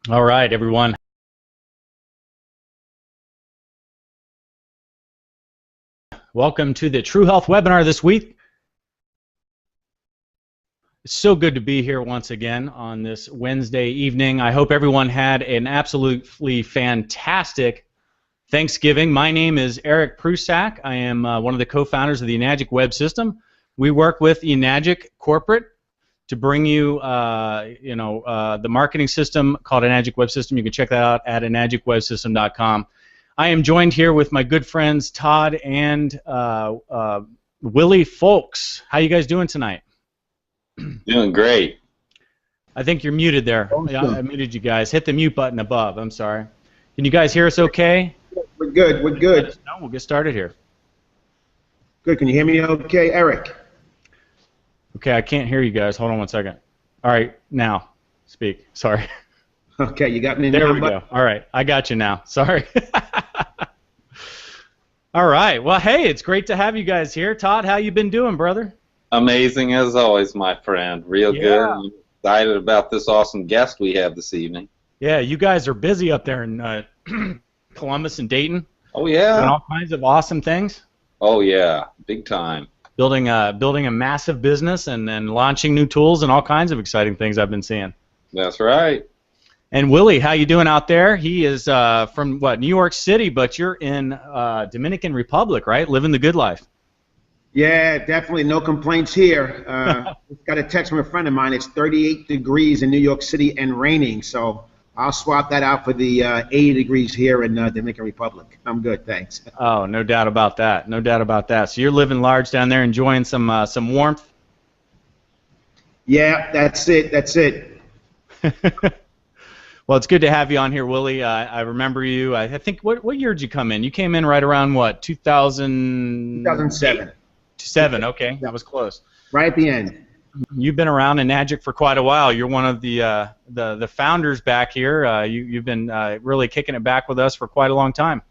All right, everyone. Welcome to the True Health webinar this week. It's so good to be here once again on this Wednesday evening. I hope everyone had an absolutely fantastic Thanksgiving. My name is Eric Prusak. I am one of the co-founders of the Enagic Web System. We work with Enagic Corporate to bring you, the marketing system called Enagic Web System. You can check that out at enagicwebsystem.com. I am joined here with my good friends Todd and Willie Folks. How you guys doing tonight? Doing great. I think you're muted there. Yeah, I muted you guys. Hit the mute button above. I'm sorry. Can you guys hear us okay? We're good. We're good. No, we'll get started here. Good. Can you hear me okay, Eric? Okay, I can't hear you guys. Hold on one second. All right, now speak. Sorry. Okay, you got me now. There we go. All right, I got you now. Sorry. All right. Well, hey, it's great to have you guys here. Todd, how you been doing, brother? Amazing as always, my friend. Real good. I'm excited about this awesome guest we have this evening. Yeah, you guys are busy up there in Columbus and Dayton. Oh yeah. Doing all kinds of awesome things. Oh yeah, big time. Building a massive business and launching new tools and all kinds of exciting things I've been seeing. That's right. And Willie, how you doing out there? He is from what, New York City, but you're in Dominican Republic, right? Living the good life. Yeah, definitely no complaints here. Got a text from a friend of mine. It's 38 degrees in New York City and raining, so I'll swap that out for the 80 degrees here in Dominican Republic. I'm good, thanks. Oh, no doubt about that. No doubt about that. So you're living large down there, enjoying some warmth. Yeah, that's it. That's it. Well, it's good to have you on here, Willie. I remember you. I think what year did you come in? You came in right around what, 2007. 7. Okay, that was close. Right at the end. You've been around Enagic for quite a while. You're one of the founders back here. You've been really kicking it back with us for quite a long time.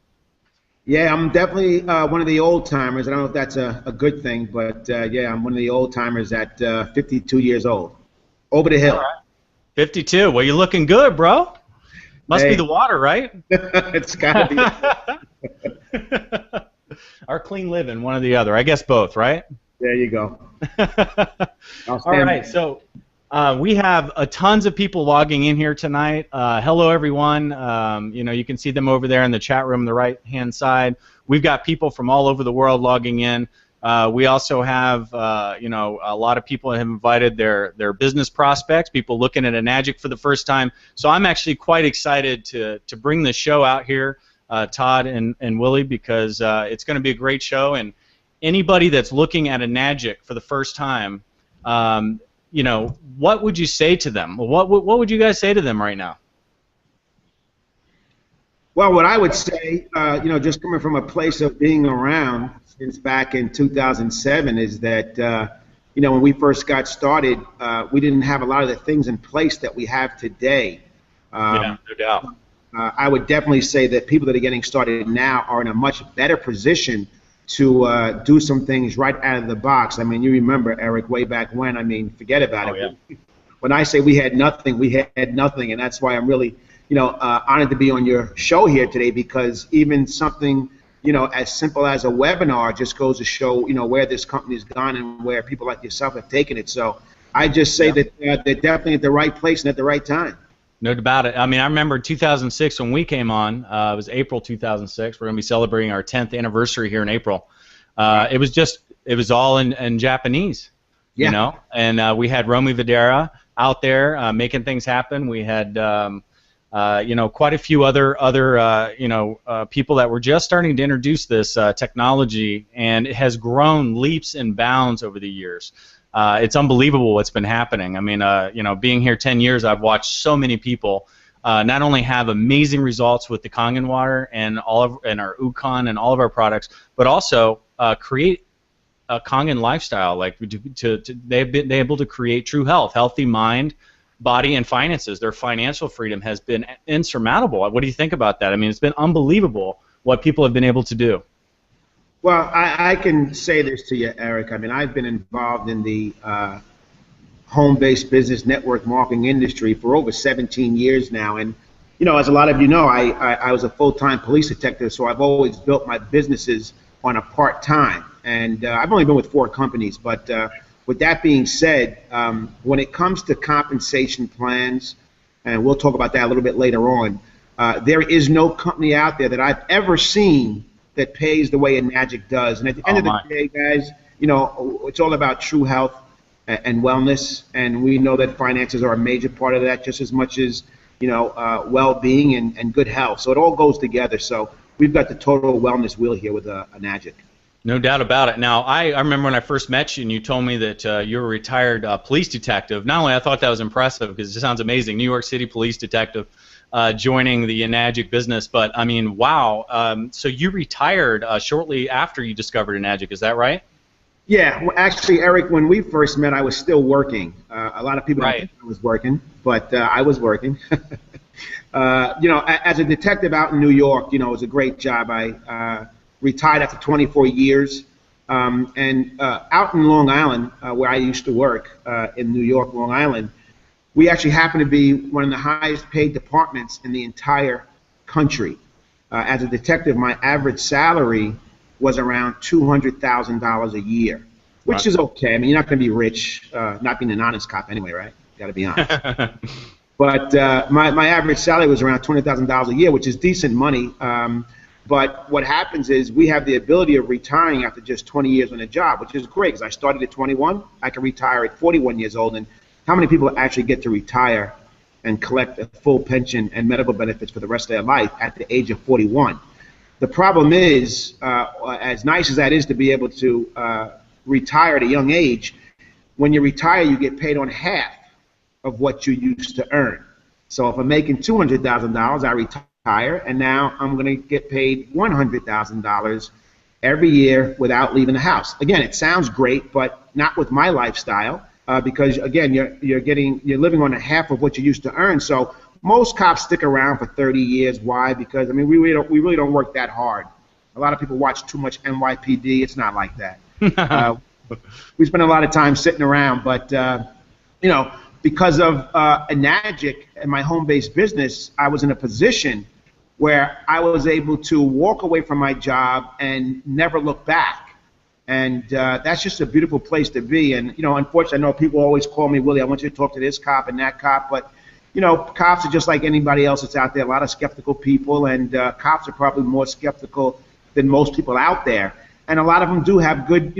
Yeah, I'm definitely one of the old timers. I don't know if that's a good thing, but yeah, I'm one of the old timers at 52 years old. Over the hill. All right. 52. Well, you're looking good, bro. Must be the water, right? It's got to be. Or clean living, one or the other. I guess both, right? There you go. All right, so we have tons of people logging in here tonight. Hello, everyone. You can see them over there in the chat room on the right-hand side. We've got people from all over the world logging in. We also have, a lot of people have invited their business prospects, people looking at Enagic for the first time. So I'm actually quite excited to bring the show out here, Todd and Willie, because it's going to be a great show. And anybody that's looking at Enagic for the first time, what would you say to them? What would you guys say to them right now? Well, what I would say, just coming from a place of being around since back in 2007, is that, when we first got started, we didn't have a lot of the things in place that we have today. Yeah, no doubt. I would definitely say that people that are getting started now are in a much better position to do some things right out of the box. I mean, you remember, Eric, way back when. I mean, forget about it. Yeah. When I say we had nothing, and that's why I'm really, honored to be on your show here today, because even something as simple as a webinar just goes to show, where this company's gone and where people like yourself have taken it. So I just say that they're definitely at the right place and at the right time. No doubt about it. I mean, I remember 2006 when we came on. It was April 2006. We're going to be celebrating our 10th anniversary here in April. It was all in Japanese, and we had Romy Videra out there making things happen. We had, quite a few other people that were just starting to introduce this technology, and it has grown leaps and bounds over the years. It's unbelievable what's been happening. I mean, being here 10 years, I've watched so many people not only have amazing results with the Kangen water and our Ukon and all of our products, but also create a Kangen lifestyle. Like they've been able to create true health, healthy mind, body, and finances. Their financial freedom has been insurmountable. What do you think about that? I mean, it's been unbelievable what people have been able to do. Well, I can say this to you, Eric. I mean, I've been involved in the home-based business network marketing industry for over 17 years now. And, as a lot of you know, I was a full-time police detective, so I've always built my businesses on a part-time. And I've only been with 4 companies. But with that being said, when it comes to compensation plans, and we'll talk about that a little bit later on, there is no company out there that I've ever seen that pays the way Enagic does. And at the end of the day, guys, it's all about true health and wellness, and we know that finances are a major part of that just as much as, well-being and good health. So it all goes together. So we've got the total wellness wheel here with Enagic. No doubt about it. Now, I remember when I first met you and you told me that you're a retired police detective. Not only I thought that was impressive because it sounds amazing, New York City police detective, joining the Enagic business, but I mean, wow. So you retired shortly after you discovered Enagic, is that right? Yeah, well, actually, Eric, when we first met, I was still working. A lot of people don't think I was working, but I was working. As a detective out in New York, it was a great job. I retired after 24 years, and out in Long Island, where I used to work in New York, Long Island, we actually happen to be one of the highest paid departments in the entire country. As a detective, my average salary was around $200,000 a year, which is okay. I mean, you're not going to be rich, not being an honest cop anyway, right? Got to be honest. But my average salary was around $200,000 a year, which is decent money. But what happens is we have the ability of retiring after just 20 years on a job, which is great because I started at 21. I can retire at 41 years old. And how many people actually get to retire and collect a full pension and medical benefits for the rest of their life at the age of 41? The problem is, as nice as that is to be able to retire at a young age, when you retire, you get paid on half of what you used to earn. So if I'm making $200,000, I retire, and now I'm going to get paid $100,000 every year without leaving the house. Again, it sounds great, but not with my lifestyle. Because again, you're living on a half of what you used to earn. So most cops stick around for 30 years. Why? Because I mean, we really don't work that hard. A lot of people watch too much NYPD. It's not like that. We spend a lot of time sitting around, but because of Enagic and my home-based business, I was in a position where I was able to walk away from my job and never look back. And that's just a beautiful place to be. And, unfortunately, I know people always call me, Willie, I want you to talk to this cop and that cop. But, cops are just like anybody else that's out there, a lot of skeptical people. And cops are probably more skeptical than most people out there. And a lot of them do have good,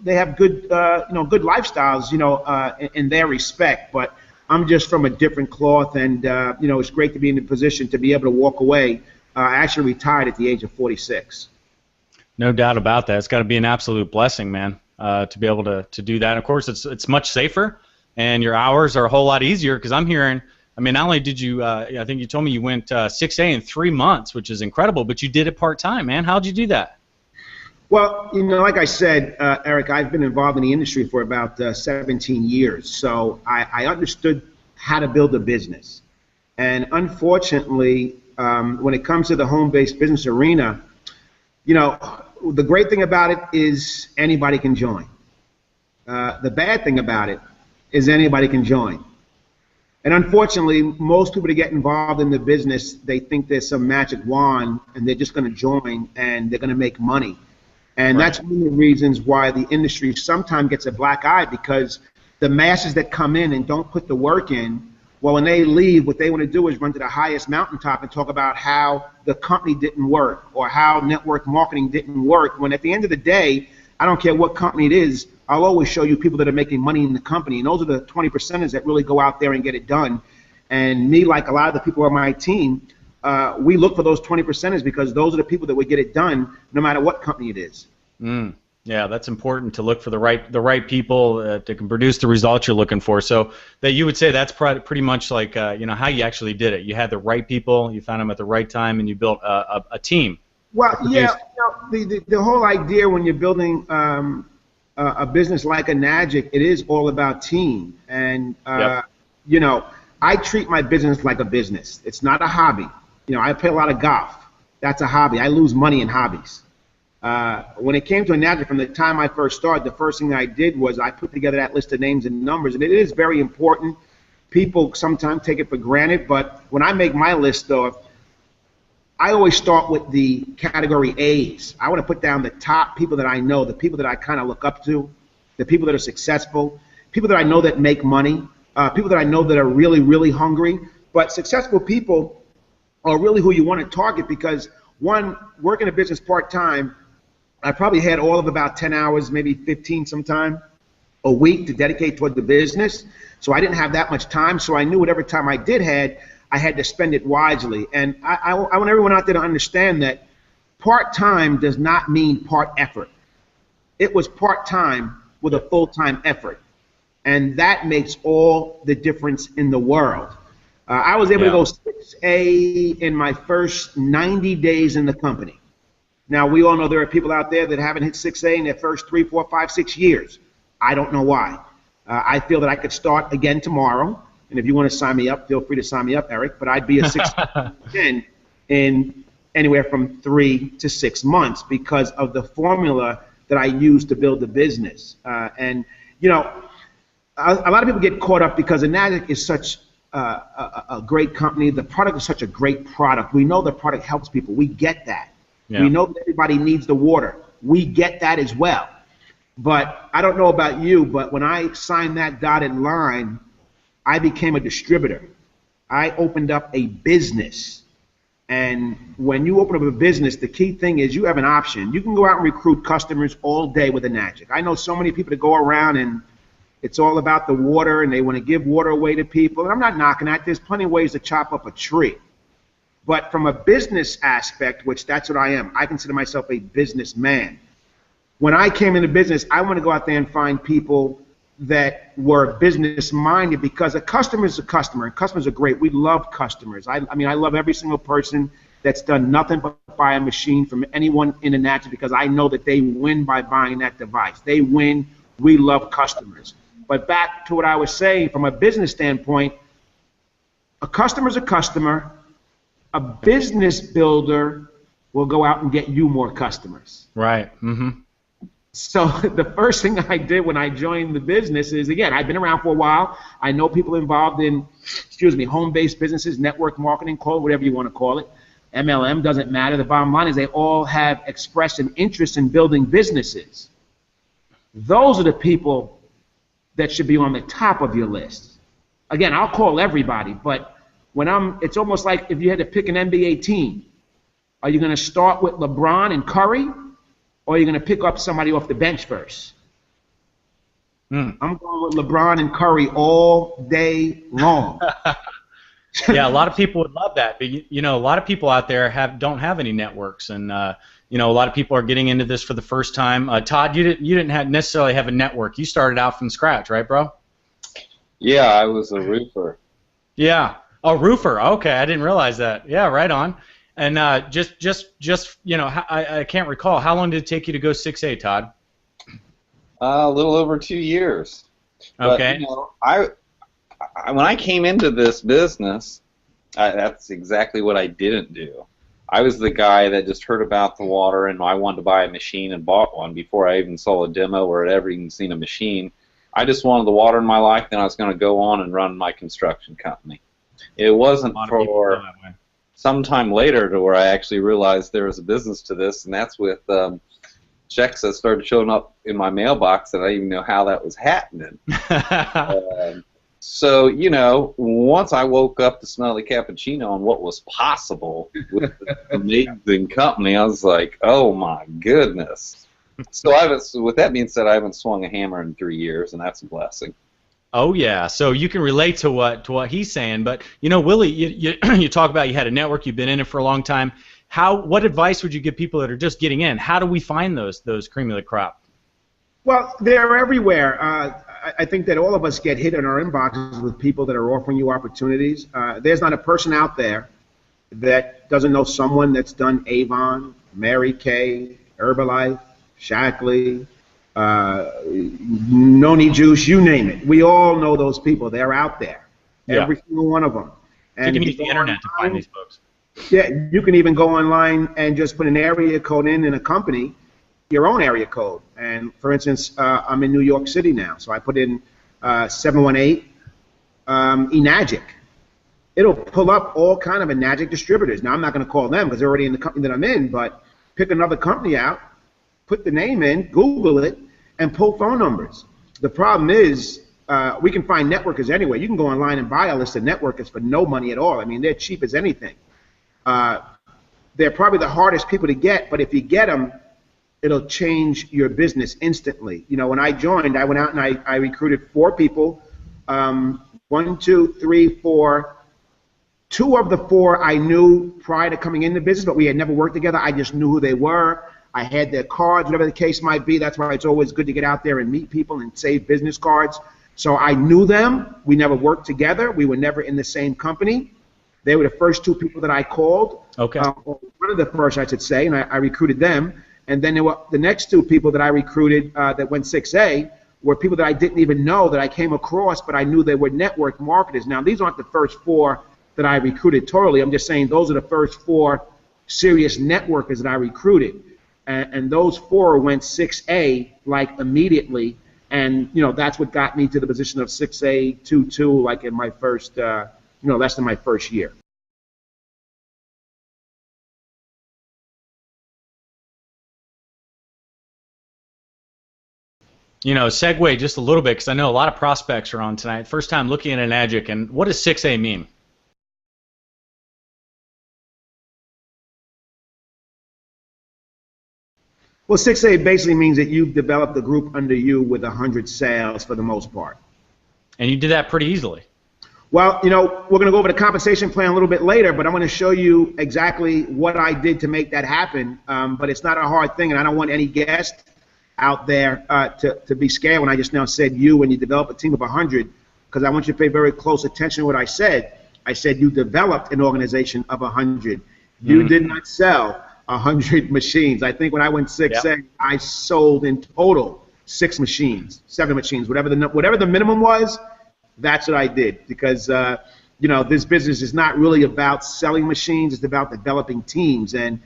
they have good, good lifestyles, in their respect. But I'm just from a different cloth. And, it's great to be in the position to be able to walk away. I actually retired at the age of 46. No doubt about that. It's got to be an absolute blessing, man, to be able to do that. And of course, it's much safer, and your hours are a whole lot easier because I'm hearing, I mean, not only did you, I think you told me you went 6A in 3 months, which is incredible, but you did it part-time, man. How'd you do that? Well, like I said, Eric, I've been involved in the industry for about 17 years, so I understood how to build a business. And unfortunately, when it comes to the home-based business arena, the great thing about it is anybody can join. The bad thing about it is anybody can join. And unfortunately, most people that get involved in the business, they think there's some magic wand and they're just going to join and they're going to make money. And Right. that's one of the reasons why the industry sometimes gets a black eye, because the masses that come in and don't put the work in, well, when they leave, what they want to do is run to the highest mountaintop and talk about how the company didn't work or how network marketing didn't work, when at the end of the day, I don't care what company it is, I'll always show you people that are making money in the company, and those are the 20%ers that really go out there and get it done. And me, like a lot of the people on my team, we look for those 20%ers because those are the people that would get it done no matter what company it is. Mm. Yeah, that's important to look for the right people that can produce the results you're looking for. So that you would say that's pretty much like how you actually did it. You had the right people, you found them at the right time, and you built a team. Well, yeah, the whole idea when you're building a business like a Nagic, it is all about team. And Yep. I treat my business like a business. It's not a hobby. I play a lot of golf. That's a hobby. I lose money in hobbies. When it came to a Nagic, from the time I first started, the first thing I did was I put together that list of names and numbers, and it is very important. People sometimes take it for granted, but when I make my list, though, I always start with the category A's. I want to put down the top people that I know, the people that I kind of look up to, the people that are successful, people that I know that make money, people that I know that are really, really hungry. But successful people are really who you want to target because, one, working a business part-time, I probably had all of about 10 hours, maybe 15 sometime a week to dedicate toward the business. So I didn't have that much time. So I knew whatever time I did had, I had to spend it wisely. And I want everyone out there to understand that part-time does not mean part effort. It was part-time with a full-time effort. And that makes all the difference in the world. I was able to go 6A in my first 90 days in the company. Now, we all know there are people out there that haven't hit 6A in their first 3, 4, 5, 6 years. I don't know why. I feel that I could start again tomorrow, and if you want to sign me up, feel free to sign me up, Eric, but I'd be a 6 in anywhere from 3 to 6 months because of the formula that I use to build the business. A lot of people get caught up because Nagic is such a great company. The product is such a great product. We know the product helps people. We get that. Yeah. We know that everybody needs the water. We get that as well. But I don't know about you, but when I signed that dotted line, I became a distributor. I opened up a business. And when you open up a business, the key thing is you have an option. You can go out and recruit customers all day with a Nagic. I know so many people that go around and it's all about the water and they want to give water away to people. And I'm not knocking that. There's plenty of ways to chop up a tree. But from a business aspect, which that's what I am, I consider myself a businessman. When I came into business, I want to go out there and find people that were business-minded because a customer is a customer, and customers are great. We love customers. I love every single person that's done nothing but buy a machine from anyone in the Nagic because I know that they win by buying that device. They win. We love customers. But back to what I was saying, from a business standpoint, a customer is a customer. A business builder will go out and get you more customers. Right. Mm-hmm. So the first thing I did when I joined the business is, again, I've been around for a while. I know people involved in, home-based businesses, network marketing, call it whatever you want to call it. MLM, doesn't matter. The bottom line is they all have expressed an interest in building businesses. Those are the people that should be on the top of your list. Again, I'll call everybody, but it's almost like if you had to pick an NBA team. Are you going to start with LeBron and Curry, or are you going to pick up somebody off the bench first? I'm going with LeBron and Curry all day long. Yeah, a lot of people would love that, but a lot of people out there don't have any networks, and a lot of people are getting into this for the first time. Todd, you didn't necessarily have a network. You started out from scratch, right, bro? Yeah, I was a roofer. Yeah. Oh, roofer. Okay, I didn't realize that. Yeah, right on. And I can't recall. How long did it take you to go 6A, Todd? A little over 2 years. Okay. But, when I came into this business, that's exactly what I didn't do. I was the guy that just heard about the water and I wanted to buy a machine and bought one before I even saw a demo or had ever even seen a machine. I just wanted the water in my life, then I was going to go on and run my construction company. It wasn't for sometime later to where I actually realized there was a business to this, and that's with checks that started showing up in my mailbox, and I didn't even know how that was happening. So, you know, once I woke up to smell the cappuccino and what was possible with this amazing company, I was like, oh my goodness. So with that being said, I haven't swung a hammer in 3 years, and that's a blessing. Oh yeah, so you can relate to what he's saying, but you know, Willie, you talk about you had a network, you've been in it for a long time. What advice would you give people that are just getting in? How do we find those cream of the crop? Well, they're everywhere. I think that all of us get hit in our inboxes with people that are offering you opportunities. There's not a person out there that doesn't know someone that's done Avon, Mary Kay, Herbalife, Shackley, Noni Juice, you name it. We all know those people. They're out there, every single one of them. And you can use the internet to find these folks. Yeah, you can even go online and just put an area code in a company, your own area code. And for instance, I'm in New York City now, so I put in 718 Enagic. It'll pull up all kind of Enagic distributors. Now I'm not going to call them because they're already in the company that I'm in, but pick another company out, put the name in, Google it, and pull phone numbers. The problem is we can find networkers anywhere. You can go online and buy a list of networkers for no money at all. I mean, they're cheap as anything. They're probably the hardest people to get, but if you get them, it'll change your business instantly. You know, when I joined, I went out and I recruited 4 people. 1, 2, 3, 4. 2 of the 4 I knew prior to coming into business, but we had never worked together. I just knew who they were. I had their cards, whatever the case might be. That's why it's always good to get out there and meet people and save business cards. So I knew them. We never worked together. We were never in the same company. They were the first 2 people that I called. Okay. One of the first, I should say, and I recruited them. And then there were the next 2 people that I recruited that went 6A were people that I didn't even know that I came across, but I knew they were network marketers. Now, these aren't the first 4 that I recruited totally. I'm just saying those are the first 4 serious networkers that I recruited. And those 4 went 6A like immediately. And, you know, that's what got me to the position of 6A, 2-2, like in my first, less than my first year. You know, segue just a little bit because I know a lot of prospects are on tonight. First time looking at Enagic, and what does 6A mean? Well, 6A basically means that you've developed a group under you with 100 sales for the most part. And you did that pretty easily. Well, you know, we're going to go over the compensation plan a little bit later, but I'm going to show you exactly what I did to make that happen. But it's not a hard thing, and I don't want any guest out there to be scared when I just now said you when you develop a team of 100, because I want you to pay very close attention to what I said. I said you developed an organization of 100. You did not sell 100 machines. I think when I went 6A, I sold in total 6 machines, 7 machines, whatever the minimum was. That's what I did, because you know, this business is not really about selling machines. It's about developing teams. And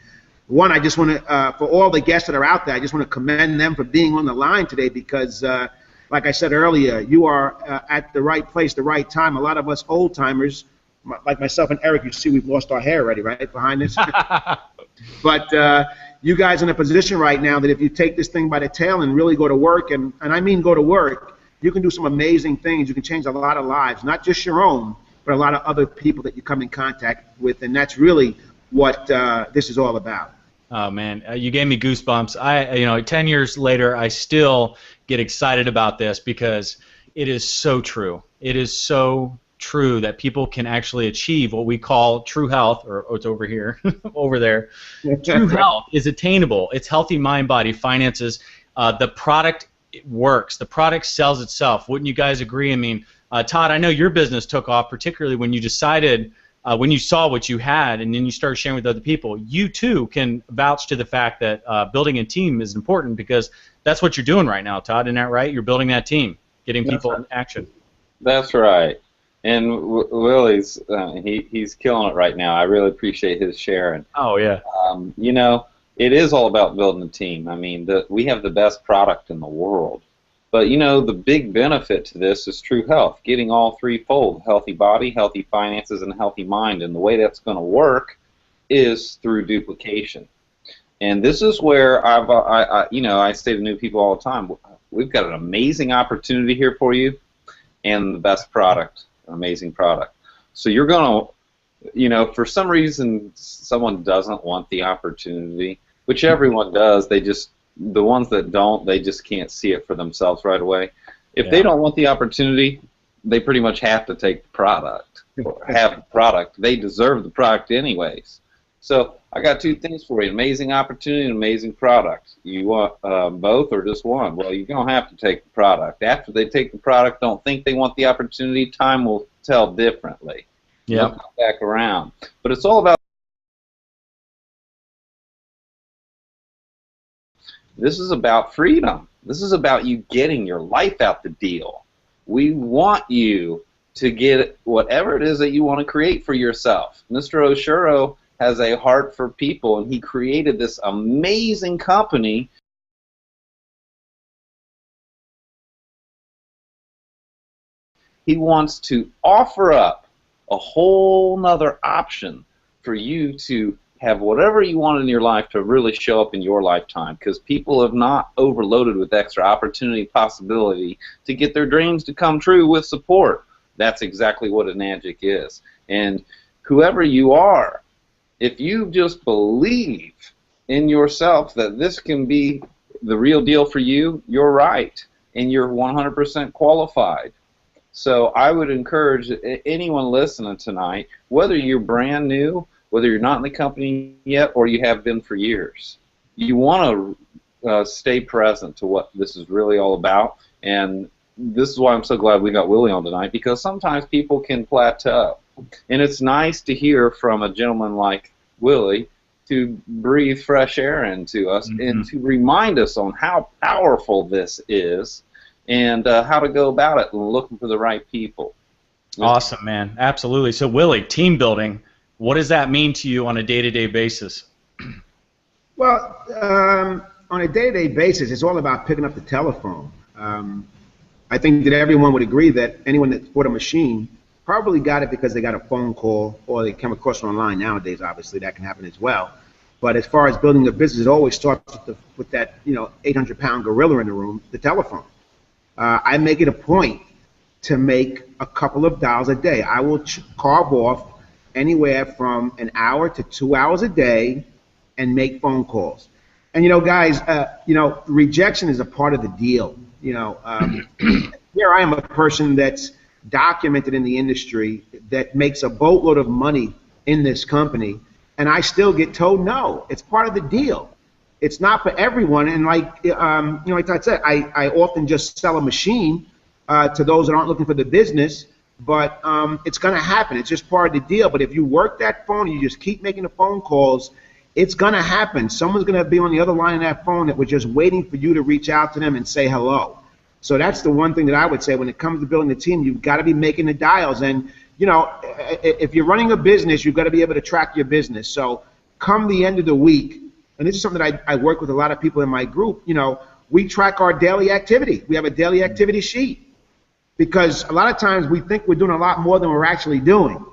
one, I just want to, for all the guests that are out there, I just want to commend them for being on the line today, because like I said earlier, you are at the right place, the right time. A lot of us old timers, like myself and Eric, you see we've lost our hair already, right, behind us. But you guys are in a position right now that if you take this thing by the tail and really go to work, and I mean go to work, you can do some amazing things. You can change a lot of lives, not just your own, but a lot of other people that you come in contact with, and that's really what this is all about. Oh man, you gave me goosebumps. 10 years later, I still get excited about this because it is so true. It is so true that people can actually achieve what we call true health, or it's over here, over there. True health is attainable. It's healthy mind, body, finances. The product works. The product sells itself. Wouldn't you guys agree? I mean, Todd, I know your business took off, particularly when you decided, when you saw what you had and then you started sharing with other people. You too can vouch to the fact that building a team is important, because that's what you're doing right now, Todd. Isn't that right? You're building that team, getting people in action. That's right. And Willie's, he's killing it right now. I really appreciate his sharing. Oh, yeah. You know, it is all about building a team. I mean, we have the best product in the world. But you know, the big benefit to this is true health, getting all threefold: healthy body, healthy finances, and healthy mind. And the way that's going to work is through duplication. And this is where I say to new people all the time, we've got an amazing opportunity here for you, and the best product, an amazing product. So you're going to, for some reason, someone doesn't want the opportunity, which everyone does. The ones that don't, they just can't see it for themselves right away. If they don't want the opportunity, they pretty much have to take the product, or have the product. They deserve the product anyways. So I got two things for you: amazing opportunity and amazing product. You want both or just one? Well, you're going to have to take the product. After they take the product, don't think they want the opportunity. Time will tell differently. Yeah. Come back around. But it's all about. This is about freedom. This is about you getting your life out the deal. We want you to get whatever it is that you want to create for yourself. Mr. Oshuro has a heart for people, and he created this amazing company. He wants to offer up a whole nother option for you to have whatever you want in your life to really show up in your lifetime, because people have not overloaded with extra opportunity, possibility to get their dreams to come true with support. That's exactly what Enagic is. And whoever you are, if you just believe in yourself that this can be the real deal for you, you're right, and you're 100% qualified. So I would encourage anyone listening tonight, whether you're brand new, whether you're not in the company yet, or you have been for years, you want to stay present to what this is really all about. And this is why I'm so glad we got Willie on tonight, because sometimes people can plateau. And it's nice to hear from a gentleman like Willie to breathe fresh air into us and to remind us on how powerful this is and how to go about it and looking for the right people. Awesome, man. Absolutely. So, Willie, team building, what does that mean to you on a day-to-day basis? Well, on a day-to-day basis, it's all about picking up the telephone. I think that everyone would agree that anyone that bought a machine probably got it because they got a phone call or they came across it online. Nowadays, obviously, that can happen as well. But as far as building a business, it always starts with that 800-pound gorilla in the room, the telephone. I make it a point to make a couple of dials a day. I will carve off anywhere from an hour to 2 hours a day and make phone calls. And guys, rejection is a part of the deal. Here I am, a person that's documented in the industry that makes a boatload of money in this company, and I still get told no. It's part of the deal. It's not for everyone, and like I said, I often just sell a machine to those that aren't looking for the business, but it's going to happen. It's just part of the deal. But if you work that phone and you just keep making the phone calls, it's going to happen. Someone's going to be on the other line of that phone that was just waiting for you to reach out to them and say hello. So that's the one thing that I would say when it comes to building a team. You've got to be making the dials. And, if you're running a business, you've got to be able to track your business. So come the end of the week, and this is something that I work with a lot of people in my group, we track our daily activity. We have a daily activity sheet because a lot of times we think we're doing a lot more than we're actually doing.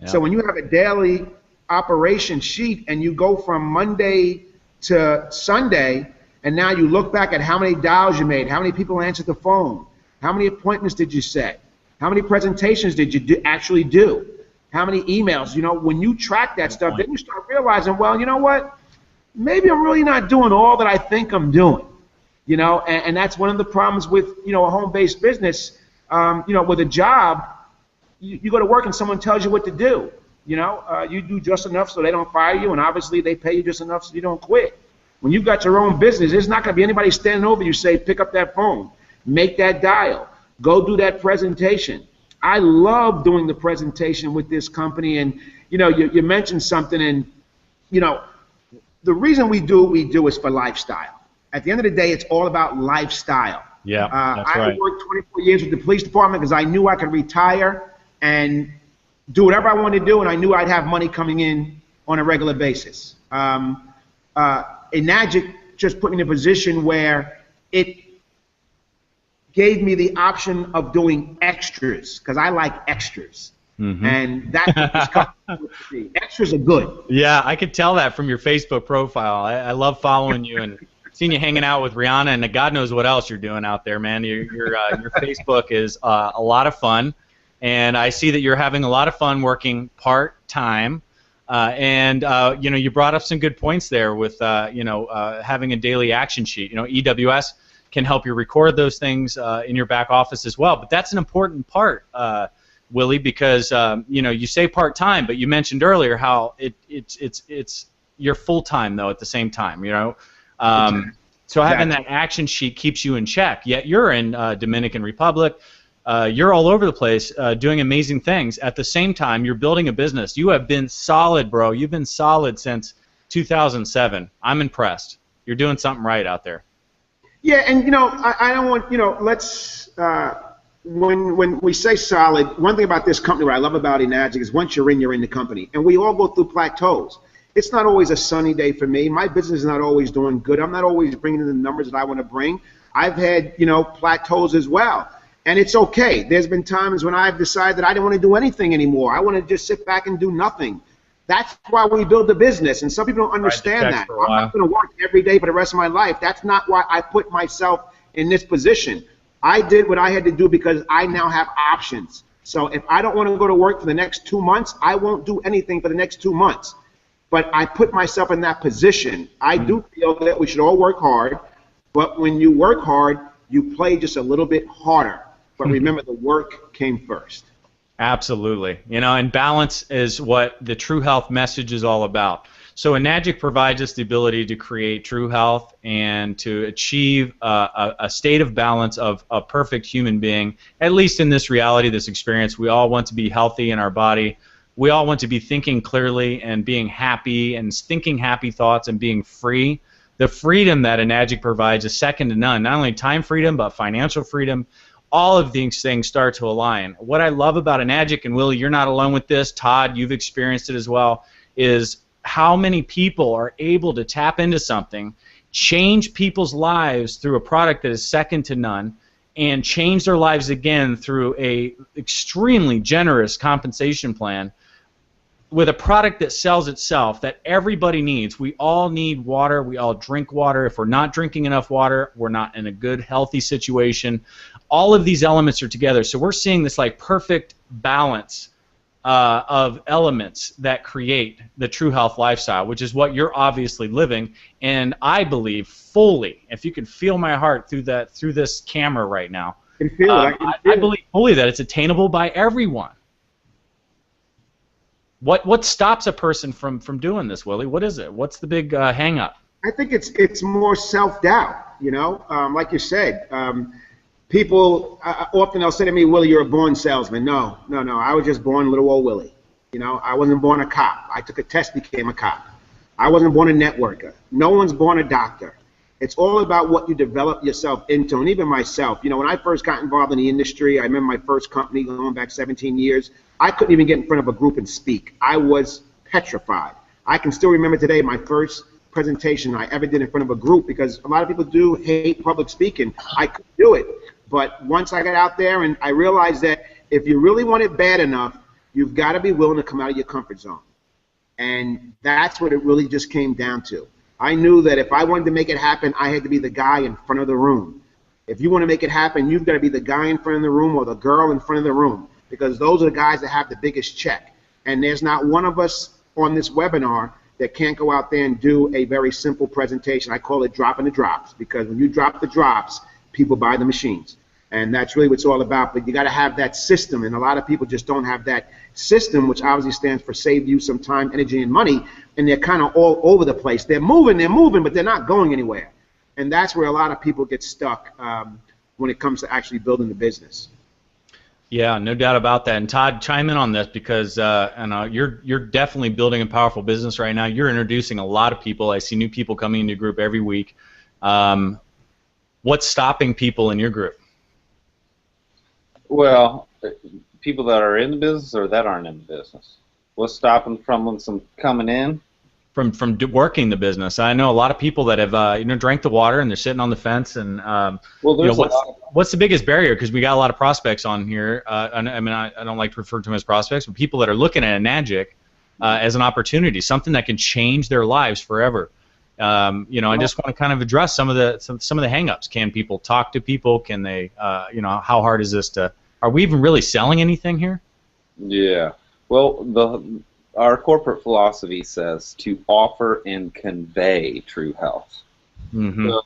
Yeah. So when you have a daily operation sheet and you go from Monday to Sunday, and now you look back at how many dials you made, how many people answered the phone, how many appointments did you set, how many presentations did you actually do, how many emails, when you track that stuff, then you start realizing, well, you know what, maybe I'm really not doing all that I think I'm doing, and that's one of the problems with, a home-based business, with a job, you go to work and someone tells you what to do, you do just enough so they don't fire you, and obviously they pay you just enough so you don't quit. When you've got your own business, there's not going to be anybody standing over you say, pick up that phone, make that dial, go do that presentation. I love doing the presentation with this company, and you mentioned something, and the reason we do what we do is for lifestyle. At the end of the day, it's all about lifestyle. Yeah, that's right. I worked 24 years with the police department because I knew I could retire and do whatever I wanted to do, and I knew I'd have money coming in on a regular basis. Enagic just put me in a position where gave me the option of doing extras because I like extras. Mm-hmm. And that's what this company to be. Extras are good. Yeah, I could tell that from your Facebook profile. I love following you and seeing you hanging out with Rihanna and God knows what else you're doing out there, man. Your Facebook is a lot of fun, and I see that you're having a lot of fun working part-time. And you brought up some good points there with having a daily action sheet. EWS can help you record those things in your back office as well. But that's an important part, Willie, because you say part-time, but you mentioned earlier how it's you're full-time though at the same time. So having that action sheet keeps you in check. Yet you're in Dominican Republic. You're all over the place doing amazing things. At the same time, you're building a business. You have been solid, bro. You've been solid since 2007. I'm impressed. You're doing something right out there. Yeah, and I don't want let's when we say solid, one thing about this company, what I love about Enagic is once you're in the company, and we all go through plateaus. It's not always a sunny day for me. My business is not always doing good. I'm not always bringing in the numbers that I want to bring. I've had plateaus as well. And it's okay. There's been times when I've decided that I don't want to do anything anymore. I want to just sit back and do nothing. That's why we build a business, and some people don't understand that. I'm not going to work every day for the rest of my life. That's not why I put myself in this position. I did what I had to do because I now have options. So if I don't want to go to work for the next 2 months, I won't do anything for the next 2 months. But I put myself in that position. I do feel that we should all work hard, but when you work hard, you play just a little bit harder. But remember, the work came first. Absolutely. And balance is what the True Health message is all about. So Enagic provides us the ability to create true health and to achieve a state of balance of a perfect human being, at least in this reality, this experience. We all want to be healthy in our body. We all want to be thinking clearly and being happy and thinking happy thoughts and being free. The freedom that Enagic provides is second to none. Not only time freedom, but financial freedom. All of these things start to align. What I love about Enagic, and Willie, you're not alone with this, Todd, you've experienced it as well, is how many people are able to tap into something, change people's lives through a product that is second to none, and change their lives again through a extremely generous compensation plan with a product that sells itself, that everybody needs. We all need water. We all drink water. If we're not drinking enough water, we're not in a good, healthy situation. All of these elements are together. So we're seeing this like perfect balance of elements that create the True Health lifestyle, which is what you're obviously living. And I believe fully, if you can feel my heart through this camera right now, I believe fully that it's attainable by everyone. What stops a person from doing this, Willie? What is it? What's the big hang-up? I think it's more self-doubt, like you said. People often they'll say to me, Willie, you're a born salesman. No, I was just born little old Willie. I wasn't born a cop. I took a test, became a cop. I wasn't born a networker. No one's born a doctor. It's all about what you develop yourself into, and even myself. When I first got involved in the industry, I remember my first company going back 17 years, I couldn't even get in front of a group and speak. I was petrified. I can still remember today my first presentation I ever did in front of a group, because a lot of people do hate public speaking. I couldn't do it. But once I got out there and I realized that if you really want it bad enough, you've got to be willing to come out of your comfort zone. And that's what it really just came down to. I knew that if I wanted to make it happen, I had to be the guy in front of the room. If you want to make it happen, you've got to be the guy in front of the room or the girl in front of the room, because those are the guys that have the biggest check. And there's not one of us on this webinar that can't go out there and do a very simple presentation. I call it dropping the drops, because when you drop the drops, people buy the machines. And that's really what it's all about. But you got to have that system, and a lot of people just don't have that system, which obviously stands for save you some time, energy, and money, and they're kind of all over the place. They're moving, but they're not going anywhere. And that's where a lot of people get stuck when it comes to actually building the business. Yeah, no doubt about that. And Todd, chime in on this, because you're definitely building a powerful business right now. You're introducing a lot of people. I see new people coming into your group every week. What's stopping people in your group? Well, people that are in the business or that aren't in the business. What's stopping from them coming in? working the business. I know a lot of people that have drank the water and they're sitting on the fence. And what's the biggest barrier? Because we got a lot of prospects on here. I don't like to refer to them as prospects, but people that are looking at Enagic as an opportunity, something that can change their lives forever. I just want to kind of address some of the hang-ups. Can people talk to people? Can they, how hard is this to? Are we even really selling anything here? Yeah. Well, our corporate philosophy says to offer and convey true health. Mm-hmm. So,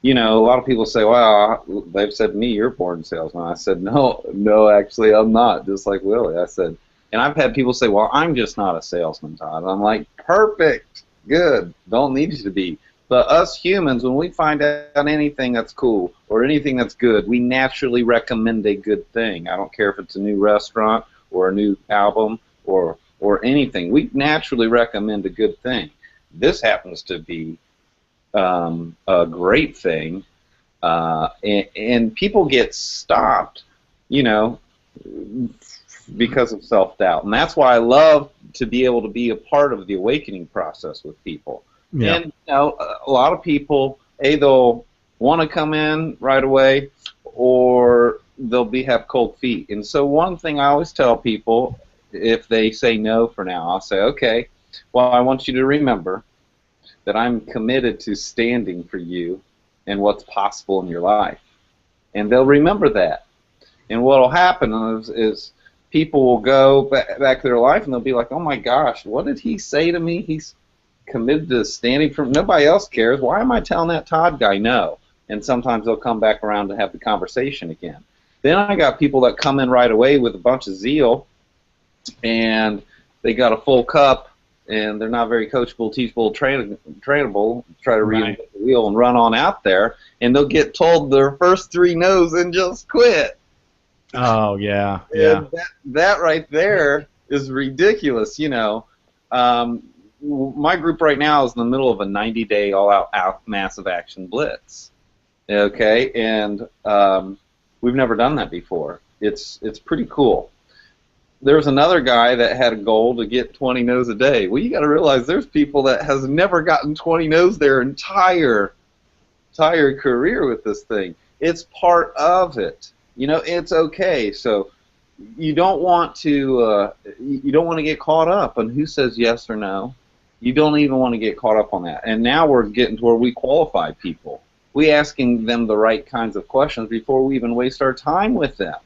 a lot of people say, well, they've said to me, you're a born salesman. I said, no, actually, I'm not, just like Willie. I said, and I've had people say, well, I'm just not a salesman, Todd. And I'm like, perfect, good, don't need you to be. But us humans, when we find out anything that's cool or anything that's good, we naturally recommend a good thing. I don't care if it's a new restaurant or a new album or anything. We naturally recommend a good thing. This happens to be a great thing, and people get stopped, because of self-doubt. And that's why I love to be able to be a part of the awakening process with people. Yeah. And a lot of people, they'll want to come in right away, or they'll have cold feet. And so one thing I always tell people, if they say no for now, I'll say, okay, well, I want you to remember that I'm committed to standing for you and what's possible in your life. And they'll remember that. And what will happen is people will go back to their life and they'll be like, oh my gosh, what did he say to me? He's committed to standing for, nobody else cares. Why am I telling that Todd guy no? And sometimes they'll come back around to have the conversation again. Then I got people that come in right away with a bunch of zeal, and they got a full cup, and they're not very coachable, teachable, trainable, try to reinvent the wheel and run on out there, and they'll get told their first 3 no's and just quit. Oh, yeah. And that right there is ridiculous, My group right now is in the middle of a 90-day all-out massive action blitz, okay? And we've never done that before. It's pretty cool. There's another guy that had a goal to get 20 no's a day. Well, you got to realize there's people that has never gotten 20 no's their entire career with this thing. It's part of it. It's okay. So you don't want to get caught up on who says yes or no. You don't even want to get caught up on that. And now we're getting to where we qualify people. We asking them the right kinds of questions before we even waste our time with them.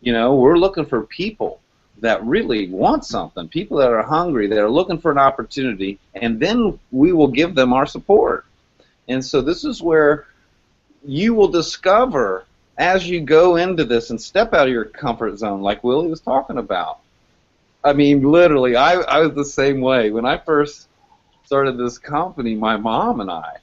We're looking for people that really want something, people that are hungry, that are looking for an opportunity, and then we will give them our support. And so this is where you will discover as you go into this and step out of your comfort zone, like Willie was talking about. I mean, literally, I was the same way. When I first started this company, my mom and I,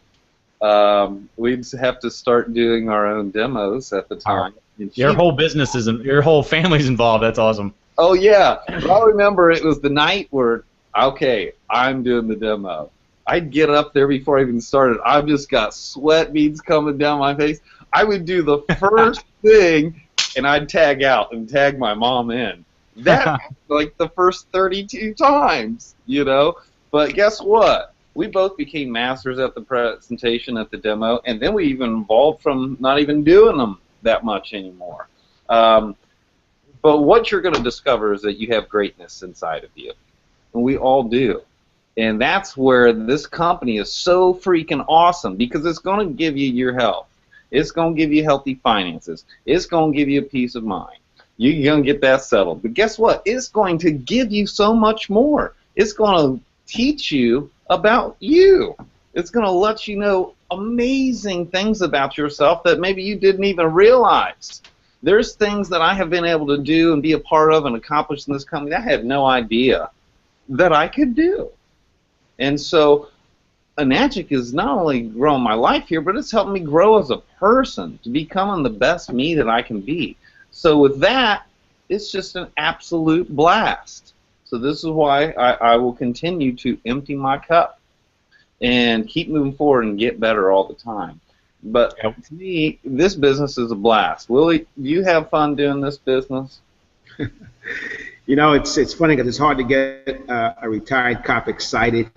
we'd have to start doing our own demos at the time. Your whole business your whole family's involved. That's awesome. Oh, yeah. But I remember it was the night where, okay, I'm doing the demo. I'd get up there before I even started. I've just got sweat beads coming down my face. I would do the first thing, and I'd tag out and tag my mom in. That like the first 32 times, But guess what? We both became masters at the presentation, at the demo, and then we even evolved from not even doing them that much anymore. But what you're going to discover is that you have greatness inside of you, and we all do. And that's where this company is so freaking awesome, because it's going to give you your health. It's going to give you healthy finances. It's going to give you a peace of mind. You're going to get that settled. But guess what? It's going to give you so much more. It's going to teach you about you. It's going to let you know amazing things about yourself that maybe you didn't even realize. There's things that I have been able to do and be a part of and accomplish in this company that I had no idea that I could do. And so Enagic is not only growing my life here, but it's helping me grow as a person to becoming the best me that I can be. So with that, it's just an absolute blast. So this is why I will continue to empty my cup and keep moving forward and get better all the time. But to me, this business is a blast. Willie, do you have fun doing this business? It's funny because it's hard to get a retired cop excited.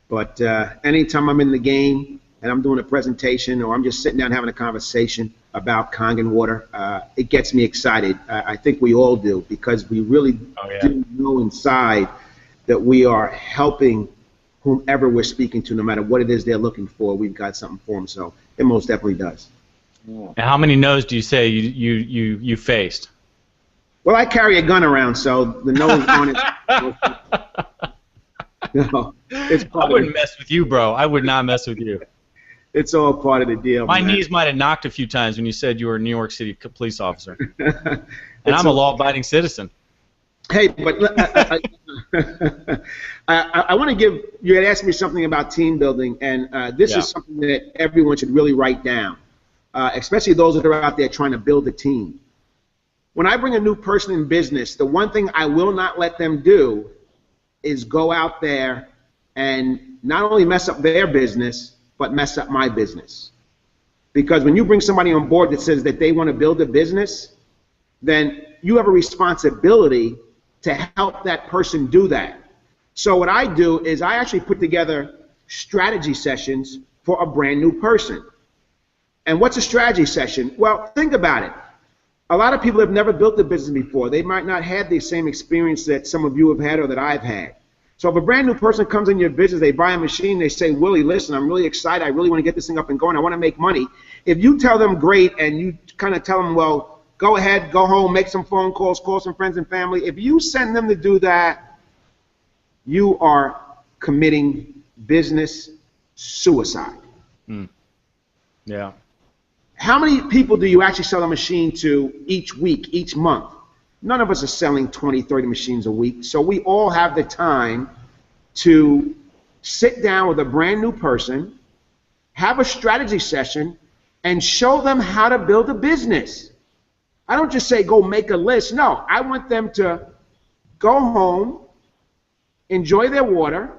But anytime I'm in the game and I'm doing a presentation or I'm just sitting down having a conversation about Kangen water, it gets me excited. I think we all do, because we really do know inside that we are helping whomever we're speaking to, no matter what it is they're looking for. We've got something for them, so it most definitely does. And how many no's do you say you faced? Well, I carry a gun around, so the no's on it. No, it's I wouldn't mess with you, bro. I would not mess with you. It's all part of the deal. My knees might have knocked a few times when you said you were a New York City police officer. And I'm a law-abiding citizen. Hey, but I want to give, you had asked me something about team building, and this is something that everyone should really write down, especially those that are out there trying to build a team. When I bring a new person in business, the one thing I will not let them do is go out there and not only mess up their business, but mess up my business. Because when you bring somebody on board that says that they want to build a business, then you have a responsibility to help that person do that. So what I do is I actually put together strategy sessions for a brand new person. And what's a strategy session? Well, think about it. A lot of people have never built a business before. They might not have the same experience that some of you have had or that I've had. So if a brand new person comes in your business, they buy a machine, they say, Willie, listen, I'm really excited. I really want to get this thing up and going. I want to make money. If you tell them great and you kind of tell them, well, go ahead, go home, make some phone calls, call some friends and family. If you send them to do that, you are committing business suicide. Yeah. How many people do you actually sell a machine to each week, each month? None of us are selling 20, 30 machines a week. So we all have the time to sit down with a brand new person, have a strategy session, and show them how to build a business. I don't just say go make a list. No, I want them to go home, enjoy their water,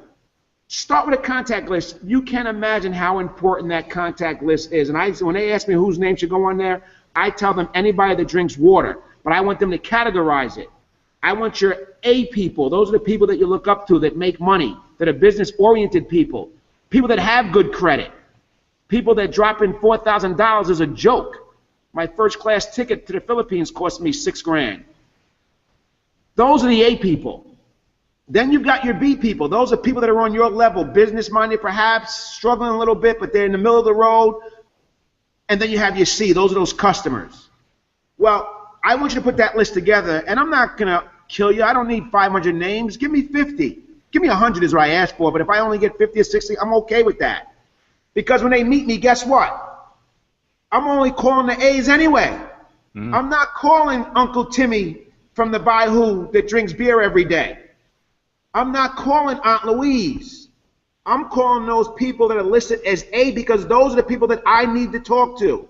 start with a contact list. You can't imagine how important that contact list is. And when they ask me whose name should go on there, I tell them anybody that drinks water. But I want them to categorize it. I want your A people. Those are the people that you look up to that make money, that are business-oriented people, people that have good credit, people that drop in $4,000 is a joke. My first-class ticket to the Philippines cost me $6 grand. Those are the A people. Then you've got your B people. Those are people that are on your level, business-minded perhaps, struggling a little bit, but they're in the middle of the road. And then you have your C. Those are those customers. Well, I want you to put that list together, and I'm not going to kill you. I don't need 500 names. Give me 50. Give me 100 is what I asked for, but if I only get 50 or 60, I'm okay with that. Because when they meet me, guess what? I'm only calling the A's anyway. I'm not calling Uncle Timmy from the Bayou that drinks beer every day. I'm not calling Aunt Louise. I'm calling those people that are listed as A because those are the people that I need to talk to.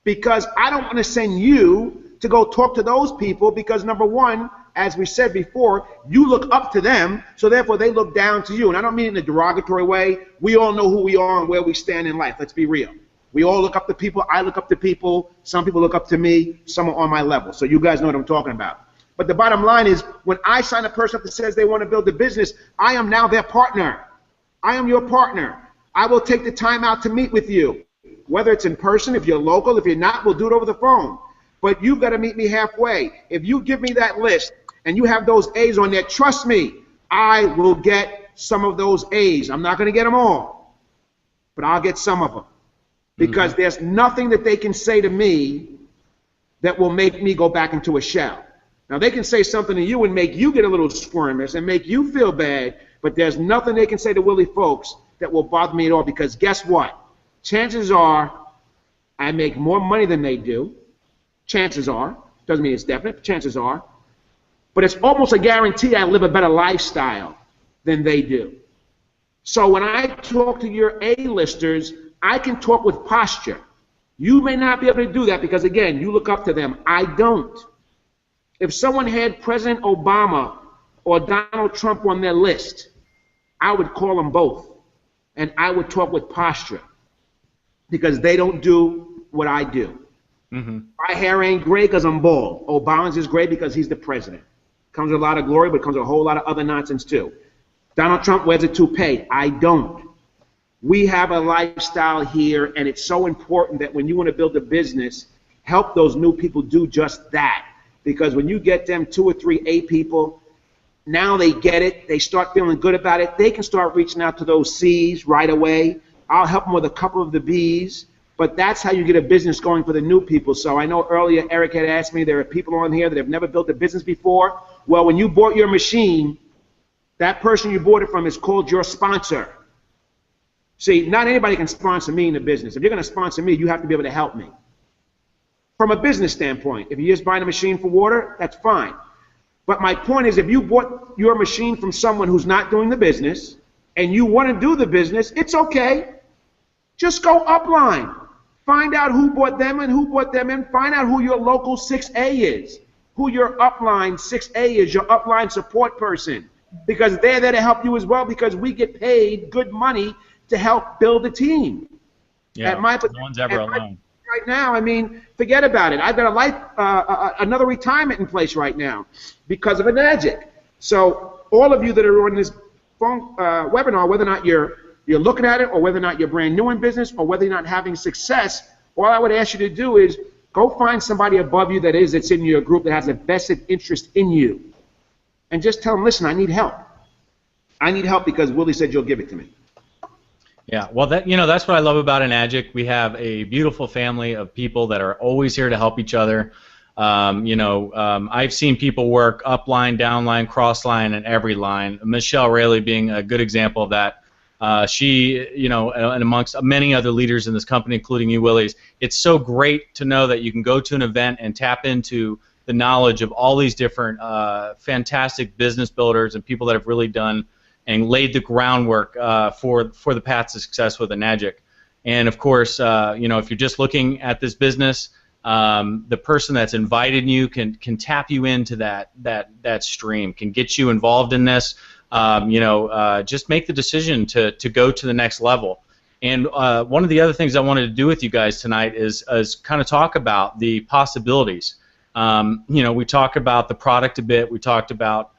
Because I don't want to send you to go talk to those people because, number one, as we said before, you look up to them, so therefore they look down to you. And I don't mean it in a derogatory way. We all know who we are and where we stand in life. Let's be real. We all look up to people. I look up to people. Some people look up to me. Some are on my level. So you guys know what I'm talking about. But the bottom line is, when I sign a person up that says they want to build a business, I am now their partner. I am your partner. I will take the time out to meet with you. Whether it's in person, if you're local, if you're not, we'll do it over the phone. But you've got to meet me halfway. If you give me that list and you have those A's on there, trust me, I will get some of those A's. I'm not going to get them all, but I'll get some of them. Because there's nothing that they can say to me that will make me go back into a shell. Now, they can say something to you and make you get a little squirmish and make you feel bad, but there's nothing they can say to Willie Folks that will bother me at all, because guess what? Chances are I make more money than they do. Chances are. Doesn't mean it's definite, but chances are. But it's almost a guarantee I live a better lifestyle than they do. So when I talk to your A-listers, I can talk with posture. You may not be able to do that because, again, you look up to them. I don't. If someone had President Obama or Donald Trump on their list, I would call them both, and I would talk with posture because they don't do what I do. My hair ain't gray because I'm bald. Obama's is gray because he's the president. Comes with a lot of glory, but comes with a whole lot of other nonsense too. Donald Trump wears a toupee. I don't. We have a lifestyle here, and it's so important that when you want to build a business, help those new people do just that. Because when you get them 2 or 3 A people, now they get it. They start feeling good about it. They can start reaching out to those C's right away. I'll help them with a couple of the B's. But that's how you get a business going for the new people. So I know earlier Eric had asked me, there are people on here that have never built a business before. Well, when you bought your machine, that person you bought it from is called your sponsor. See, not anybody can sponsor me in the business. If you're going to sponsor me, you have to be able to help me. From a business standpoint, if you're just buying a machine for water, that's fine. But my point is, if you bought your machine from someone who's not doing the business, and you want to do the business, it's okay. Just go upline. Find out who bought them and who bought them in. Find out who your local 6A is, who your upline 6A is, your upline support person. Because they're there to help you as well, because we get paid good money to help build a team. Yeah, no one's ever alone. Right now, I mean, forget about it. I've got another retirement in place right now because of Enagic. So all of you that are on this phone webinar, whether or not you're looking at it, or whether or not you're brand new in business, or whether you're not having success, all I would ask you to do is go find somebody above you that's in your group that has a vested interest in you, and just tell them, listen, I need help. I need help because Willie said you'll give it to me. Yeah, well, that's what I love about Enagic. We have a beautiful family of people that are always here to help each other. I've seen people work upline, downline, crossline, and every line. Michelle Rayleigh being a good example of that. She, and amongst many other leaders in this company, including you, Willie, it's so great to know that you can go to an event and tap into the knowledge of all these different fantastic business builders and people that have really done and laid the groundwork for the path to success with Enagic. And of course, if you're just looking at this business, the person that's invited you can tap you into that stream, can get you involved in this. Just make the decision to go to the next level. And one of the other things I wanted to do with you guys tonight is kind of talk about the possibilities. We talked about the product a bit. We talked about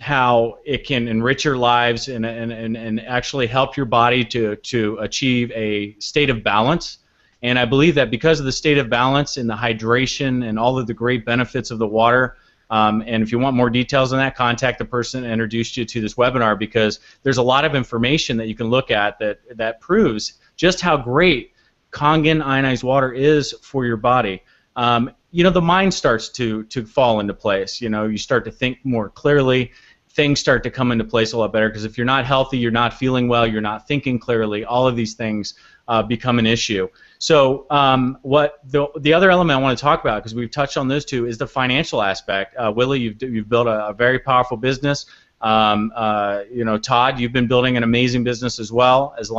how it can enrich your lives and actually help your body to achieve a state of balance. And I believe that because of the state of balance and the hydration and all of the great benefits of the water, and if you want more details on that, contact the person that introduced you to this webinar, because there's a lot of information that you can look at that proves just how great Kangen ionized water is for your body. The mind starts to fall into place. You start to think more clearly. Things start to come into place a lot better, because if you're not healthy, you're not feeling well, you're not thinking clearly, all of these things become an issue. So what the other element I want to talk about, because we've touched on those two, is the financial aspect. Willie, you've built a very powerful business. Todd, you've been building an amazing business as well as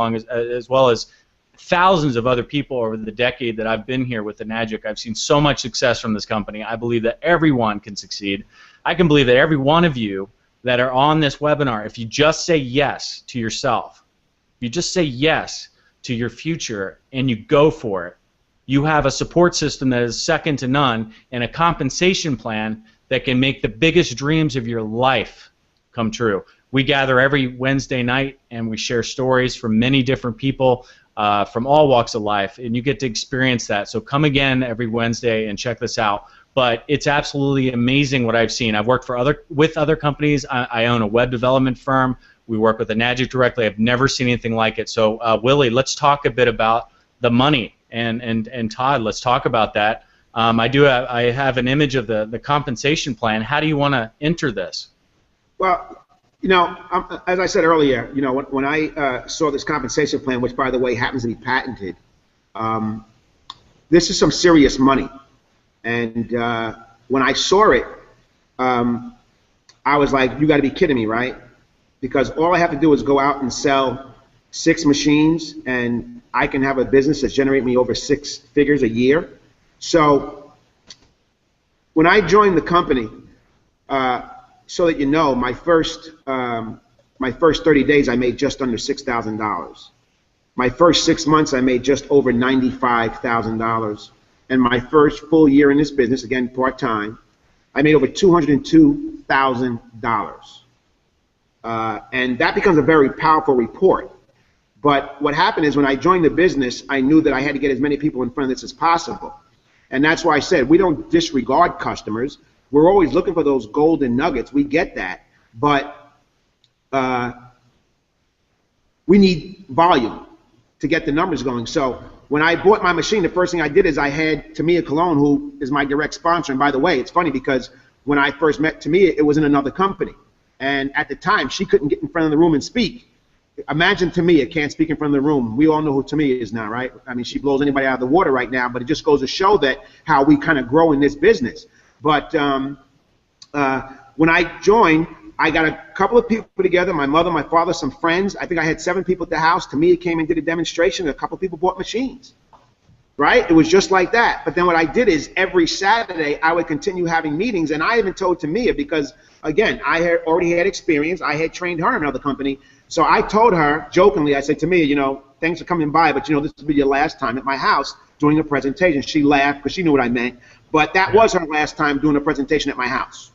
thousands of other people over the decade that I've been here with Enagic. I've seen so much success from this company. I believe that everyone can succeed. I can believe that every one of you that are on this webinar, if you just say yes to yourself, if you just say yes to your future and you go for it, you have a support system that is second to none and a compensation plan that can make the biggest dreams of your life come true. We gather every Wednesday night and we share stories from many different people from all walks of life, and you get to experience that. So come again every Wednesday and check this out. But it's absolutely amazing what I've seen. I've worked with other companies. I own a web development firm. We work with Enagic directly. I've never seen anything like it. So Willie, let's talk a bit about the money, and Todd, let's talk about that. I have an image of the compensation plan. How do you want to enter this? Well, as I said earlier, when I saw this compensation plan, which by the way happens to be patented, this is some serious money. And when I saw it, I was like, you got to be kidding me, right? Because all I have to do is go out and sell 6 machines, and I can have a business that's generating me over 6 figures a year. So when I joined the company, so that you know, my first 30 days, I made just under $6,000. My first 6 months, I made just over $95,000. And my first full year in this business, again, part-time, I made over $202,000. And that becomes a very powerful report. But what happened is when I joined the business, I knew that I had to get as many people in front of this as possible. And that's why I said we don't disregard customers. We're always looking for those golden nuggets. We get that. But we need volume to get the numbers going. So when I bought my machine, the first thing I did is I had Tamia Cologne, who is my direct sponsor. And by the way, it's funny because when I first met Tamia, it was in another company. And at the time, she couldn't get in front of the room and speak. Imagine Tamia can't speak in front of the room. We all know who Tamia is now, right? I mean, she blows anybody out of the water right now, but it just goes to show that how we kind of grow in this business. But when I joined, I got a couple of people together, my mother, my father, some friends. I think I had 7 people at the house. Tamia came and did a demonstration. A couple of people bought machines, right? It was just like that. But then what I did is every Saturday I would continue having meetings, and I even told Tamia because, again, I had already had experience. I had trained her in another company. So I told her, jokingly, I said, Tamia, you know, thanks for coming by, but, you know, this will be your last time at my house doing a presentation. She laughed because she knew what I meant. But that was her last time doing a presentation at my house.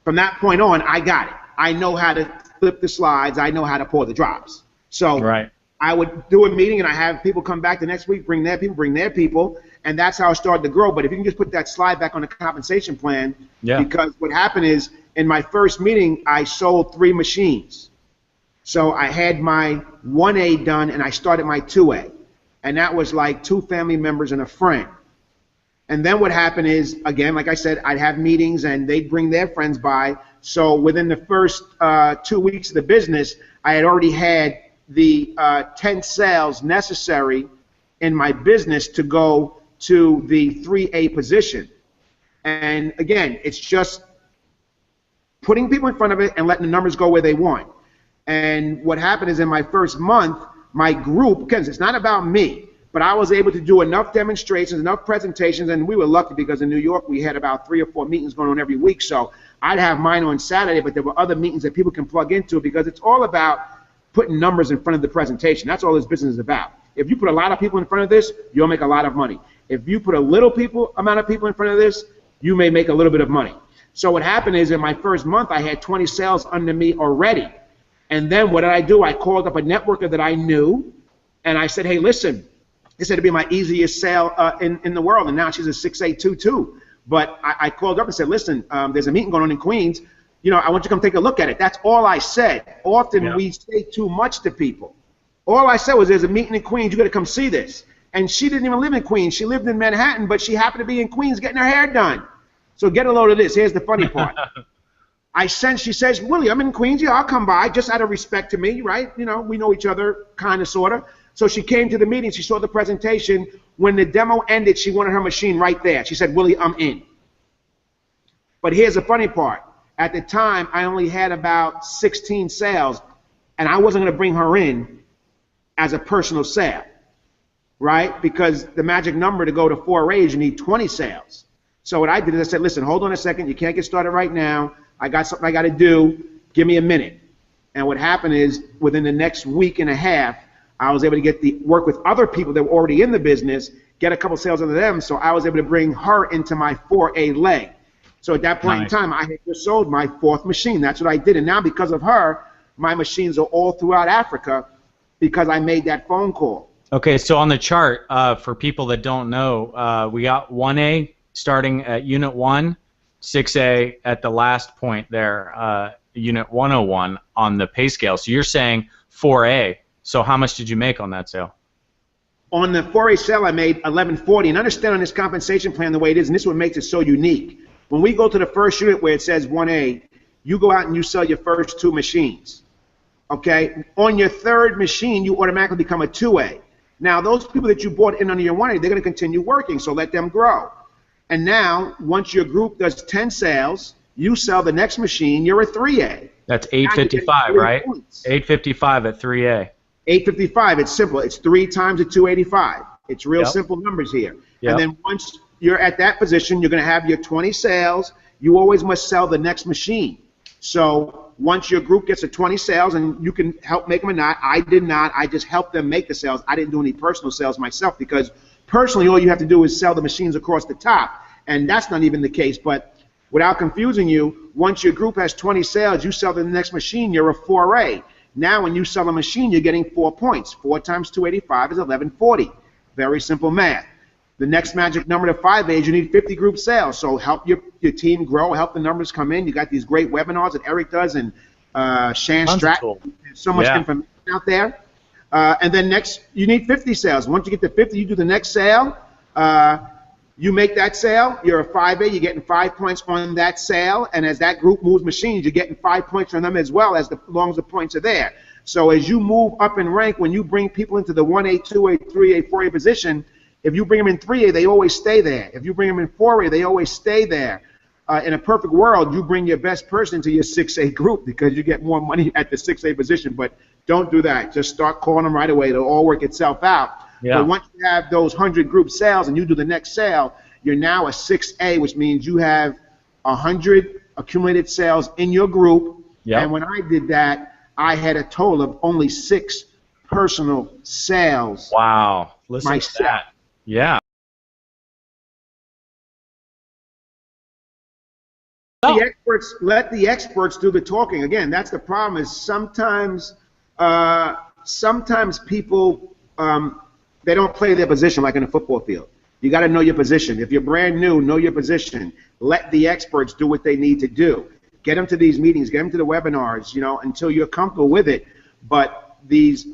From that point on, I got it. I know how to flip the slides. I know how to pour the drops. So I would do a meeting, and I have people come back the next week, bring their people, and that's how it started to grow. But if you can just put that slide back on the compensation plan, because what happened is in my first meeting, I sold 3 machines. So I had my 1A done, and I started my 2A. And that was like 2 family members and a friend. And then what happened is, again, like I said, I'd have meetings and they'd bring their friends by. So within the first 2 weeks of the business, I had already had the 10 sales necessary in my business to go to the 3A position. And again, it's just putting people in front of it and letting the numbers go where they want. And what happened is in my first month, my group, because it's not about me, but I was able to do enough demonstrations, enough presentations, and we were lucky because in New York we had about 3 or 4 meetings going on every week. So I'd have mine on Saturday, but there were other meetings that people can plug into because it's all about putting numbers in front of the presentation. That's all this business is about. If you put a lot of people in front of this, you'll make a lot of money. If you put a little amount of people in front of this, you may make a little bit of money. So what happened is in my first month, I had 20 sales under me already. And then what did I do? I called up a networker that I knew, and I said, hey, listen, this had to be my easiest sale in the world, and now she's a 6822. But I called up and said, listen, there's a meeting going on in Queens. You know, I want you to come take a look at it. That's all I said. Often we say too much to people. All I said was there's a meeting in Queens. You got to come see this. And she didn't even live in Queens. She lived in Manhattan, but she happened to be in Queens getting her hair done. So get a load of this. Here's the funny part. She says, Willie, I'm in Queens. Yeah, I'll come by, just out of respect to me, right? You know, we know each other, kind of, sort of. So she came to the meeting. She saw the presentation. When the demo ended, she wanted her machine right there. She said, Willie, I'm in. But here's the funny part. At the time, I only had about 16 sales, and I wasn't going to bring her in as a personal sale, right? Because the magic number to go to 4A's, you need 20 sales. So what I did is I said, listen, hold on a second. You can't get started right now. I got something I got to do. Give me a minute. And what happened is within the next week and a half, I was able to work with other people that were already in the business, get a couple sales under them, so I was able to bring her into my 4A leg. So at that point in time, I had just sold my 4th machine. That's what I did. And now because of her, my machines are all throughout Africa because I made that phone call. Okay, so on the chart, for people that don't know, we got 1A starting at Unit 1, 6A at the last point there, Unit 101 on the pay scale. So you're saying 4A. So how much did you make on that sale? On the 4A sale, I made $11.40. And understand on this compensation plan the way it is, and this is what makes it so unique. When we go to the first unit where it says 1A, you go out and you sell your first 2 machines. Okay? On your 3rd machine, you automatically become a 2A. Now, those people that you bought in under your 1A, they're going to continue working, so let them grow. And now, once your group does 10 sales, you sell the next machine, you're a 3A. That's 855, right? 855 at 3A. 855, it's simple. It's 3 times the 285. It's real simple numbers here. And then once you're at that position, you're going to have your 20 sales. You always must sell the next machine. So once your group gets to 20 sales, and you can help make them or not, I did not. I just helped them make the sales. I didn't do any personal sales myself because personally all you have to do is sell the machines across the top. And that's not even the case. But Without confusing you, once your group has 20 sales, you sell the next machine, you're a 4A. Now when you sell a machine, you're getting 4 points. 4 times 285 is 1140. Very simple math. The next magic number to 5A is you need 50 group sales. So help your team grow, help the numbers come in. You got these great webinars that Eric does and Shan Stratton. There's so much information out there. And then next, you need 50 sales. Once you get to 50, you do the next sale. You make that sale, you're a 5A, you're getting 5 points on that sale, and as that group moves machines, you're getting 5 points from them as well, as long as the points are there. So as you move up in rank, when you bring people into the 1A, 2A, 3A, 4A position, if you bring them in 3A, they always stay there. If you bring them in 4A, they always stay there. In a perfect world, you bring your best person into your 6A group because you get more money at the 6A position, but don't do that. Just start calling them right away. It'll all work itself out. Yeah. But once you have those 100 group sales and you do the next sale, you're now a 6A, which means you have 100 accumulated sales in your group. Yep. And when I did that, I had a total of only 6 personal sales. Wow. Listen to that. Yeah. Let the experts do the talking. Again, that's the problem. Is sometimes people they don't play their position like in a football field. You got to know your position. If you're brand new, know your position. Let the experts do what they need to do. Get them to these meetings. Get them to the webinars. Until you're comfortable with it. But these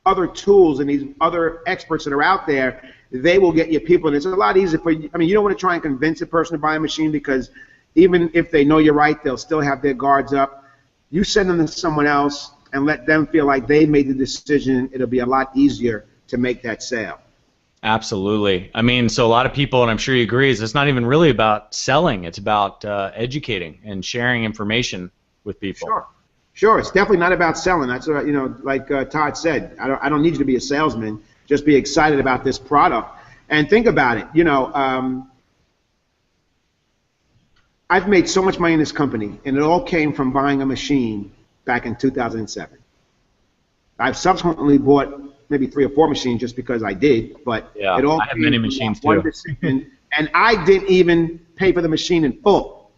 other tools and these other experts that are out there, they will get you people. And it's a lot easier for you. I mean, you don't want to try and convince a person to buy a machine because even if they know you're right, they'll still have their guards up. You send them to someone else and let them feel like they made the decision. It'll be a lot easier to make that sale. Absolutely. I mean, so a lot of people, and I'm sure you agree, is it's not even really about selling. It's about educating and sharing information with people. Sure. It's definitely not about selling. That's what, like Todd said. I don't need you to be a salesman. Just be excited about this product and think about it. I've made so much money in this company, and it all came from buying a machine back in 2007. I've subsequently bought maybe 3 or 4 machines just because I did, but yeah, it all I have many machines too. Decision, and I didn't even pay for the machine in full.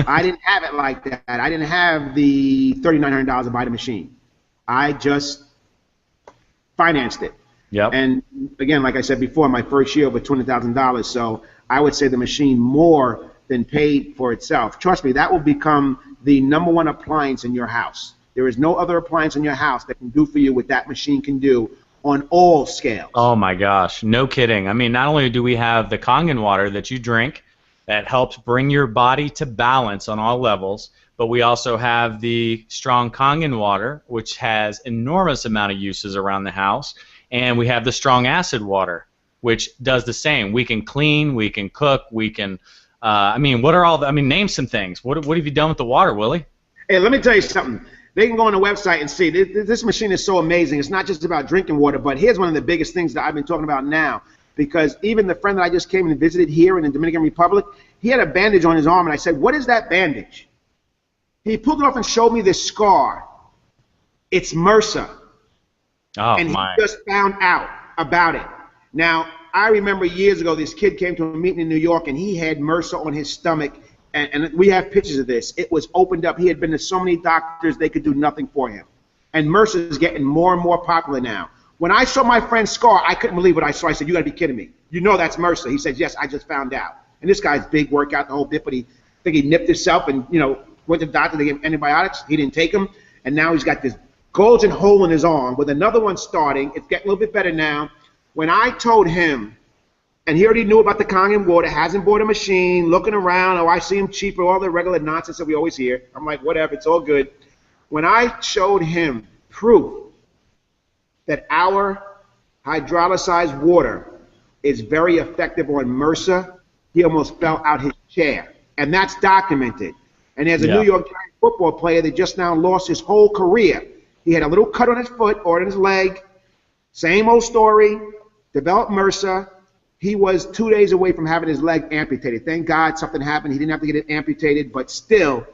I didn't have it like that. I didn't have the $3,900 to buy the machine. I just financed it. Yep. And again, like I said before, my first year over $200,000. So I would say the machine more than paid for itself. Trust me, that will become the #1 appliance in your house. There is no other appliance in your house that can do for you what that machine can do on all scales. Oh my gosh, no kidding. I mean, not only do we have the Kangen water that you drink that helps bring your body to balance on all levels, but we also have the strong Kangen water, which has enormous amount of uses around the house, and we have the strong acid water, which does the same. We can clean, we can cook, we can, I mean, what are all the, I mean, name some things. What have you done with the water, Willie? Hey, let me tell you something. They can go on the website and see. This machine is so amazing. It's not just about drinking water, but here's one of the biggest things that I've been talking about now, because even the friend that I just came and visited here in the Dominican Republic, he had a bandage on his arm, and I said, what is that bandage? He pulled it off and showed me this scar. It's MRSA. Oh, and he just found out about it. Now, I remember years ago this kid came to a meeting in New York, and he had MRSA on his stomach, and we have pictures of this. It was opened up. He had been to so many doctors, they could do nothing for him. And MRSA is getting more and more popular now. When I saw my friend's scar, I couldn't believe what I saw. I said, you got to be kidding me. You know that's MRSA. He said, yes, I just found out. And this guy's big, workout, the whole bit, but I think he nipped himself and, went to the doctor. They gave him antibiotics. He didn't take them. And now he's got this bulging hole in his arm with another one starting. It's getting a little bit better now. When I told him, and he already knew about the Kangen water, hasn't bought a machine, looking around, oh, I see him cheaper, all the regular nonsense that we always hear. I'm like, whatever, it's all good. When I showed him proof that our hydrolyzed water is very effective on MRSA, he almost fell out his chair. And that's documented. And there's a New York Giants football player that just now lost his whole career. He had a little cut on his foot or on his leg. Same old story, developed MRSA. He was 2 days away from having his leg amputated. Thank God something happened. He didn't have to get it amputated, but still,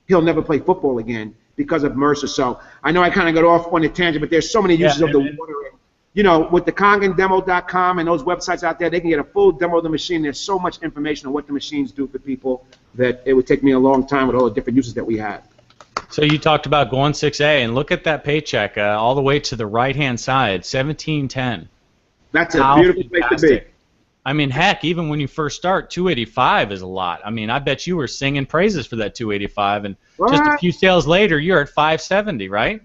he'll never play football again because of MRSA. So I know I kind of got off on a tangent, but there's so many uses of the water. you know, with the KangenDemo.com and those websites out there, they can get a full demo of the machine. There's so much information on what the machines do for people that it would take me a long time with all the different uses that we have. So you talked about going 6A, and look at that paycheck all the way to the right-hand side, $17.10. That's a beautiful place to be. I mean, heck, even when you first start, $285 is a lot. I mean, I bet you were singing praises for that $285, and just a few sales later, you're at $570, right?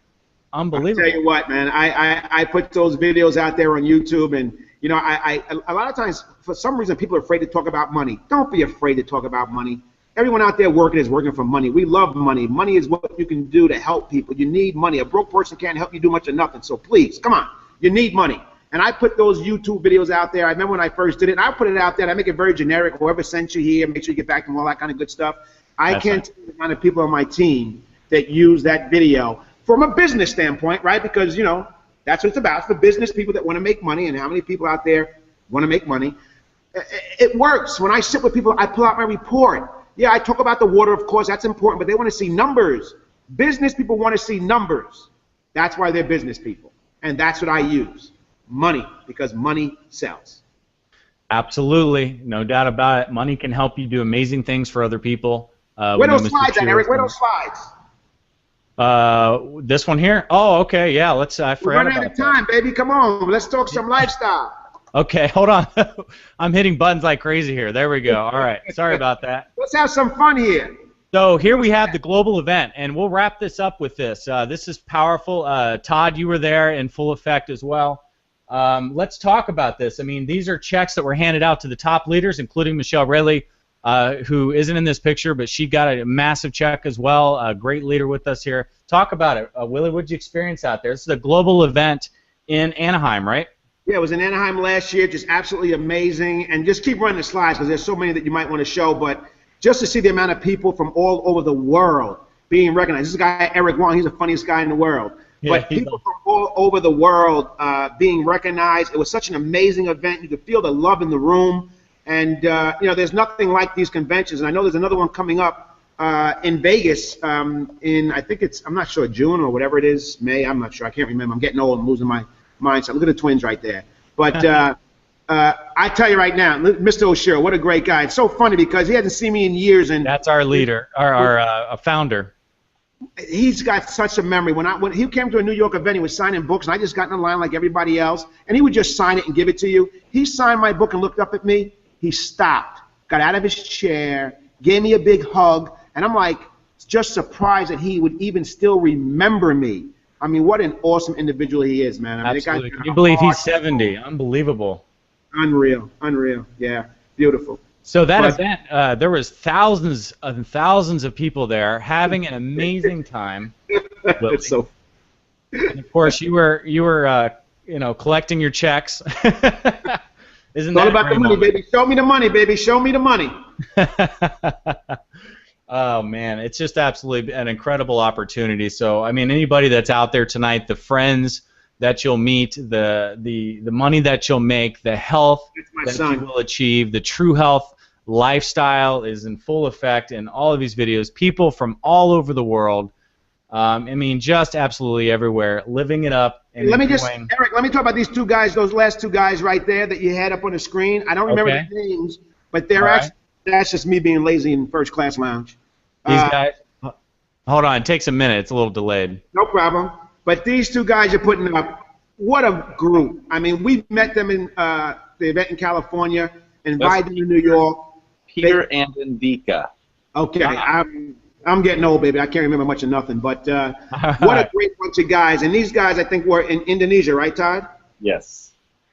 Unbelievable. I'll tell you what, man, I put those videos out there on YouTube, and you know, a lot of times, for some reason, people are afraid to talk about money. Don't be afraid to talk about money. Everyone out there working is working for money. We love money. Money is what you can do to help people. You need money. A broke person can't help you do much of nothing. So please, come on. You need money. And I put those YouTube videos out there. I remember when I first did it, and I put it out there. I make it very generic. Whoever sent you here, make sure you get back to them, all that kind of good stuff. I can't tell you the kind of people on my team that use that video from a business standpoint, right? Because, you know, that's what it's about. It's for business people that want to make money, and how many people out there want to make money. It works. When I sit with people, I pull out my report. Yeah, I talk about the water, of course, that's important, but they want to see numbers. Business people want to see numbers. That's why they're business people. And that's what I use. Money, because money sells. Absolutely. No doubt about it. Money can help you do amazing things for other people. Where those slides at, Eric? Where those slides? This one here? Oh, okay, yeah, let's, I forgot about that. We're running out of time, baby. Come on, let's talk some lifestyle. Okay, hold on. I'm hitting buttons like crazy here. There we go. All right. Sorry about that. Let's have some fun here. So here we have the global event, and we'll wrap this up with this. This is powerful. Todd, you were there in full effect as well. Let's talk about this. I mean, these are checks that were handed out to the top leaders, including Michelle Rayleigh, who isn't in this picture, but she got a massive check as well. A great leader with us here. Talk about it. Willie, what did you experience out there? This is a global event in Anaheim, right? Yeah, it was in Anaheim last year, just absolutely amazing. And just keep running the slides because there's so many that you might want to show. But just to see the amount of people from all over the world being recognized. This guy, Eric Wong, he's the funniest guy in the world. Yeah, but people from all over the world being recognized. It was such an amazing event. You could feel the love in the room. And, you know, there's nothing like these conventions. And I know there's another one coming up in Vegas in, I think it's, I'm not sure, June or whatever it is, May. I'm not sure. I can't remember. I'm getting old and losing my mindset. Look at the twins right there. But I tell you right now, Mr. O'Shea, what a great guy. It's so funny because he hasn't seen me in years. And that's our leader, our founder. He's got such a memory. When he came to a New York event, he was signing books, and I just got in line like everybody else, and he would just sign it and give it to you. He signed my book and looked up at me. He stopped, got out of his chair, gave me a big hug, and I'm like just surprised that he would even still remember me. I mean, what an awesome individual he is, man. I mean, absolutely. Can you believe he's 70? Unbelievable. Unreal, unreal. Yeah, beautiful. So that event, there was thousands and thousands of people there having an amazing time. It's so. And of course, you were you know, collecting your checks. Isn't that all about the money, baby? Show me the money, baby. Show me the money. Oh man, it's just absolutely an incredible opportunity. So I mean, anybody that's out there tonight, the friends that you'll meet, the money that you'll make, the health that you will achieve, the True Health lifestyle is in full effect in all of these videos. People from all over the world, I mean, just absolutely everywhere, living it up. And Eric, let me talk about these two guys, those last two guys right there that you had up on the screen. I don't remember the names, but they're actually, that's just me being lazy in first class lounge. These guys, hold on, it takes a minute. It's a little delayed. No problem. But these two guys you're putting up, what a group. I mean, we met them in the event in California, invited them to New York. Peter and Indika. Okay, I'm getting old, baby. I can't remember much of nothing. But what a great bunch of guys. And these guys, I think, were in Indonesia, right, Todd? Yes.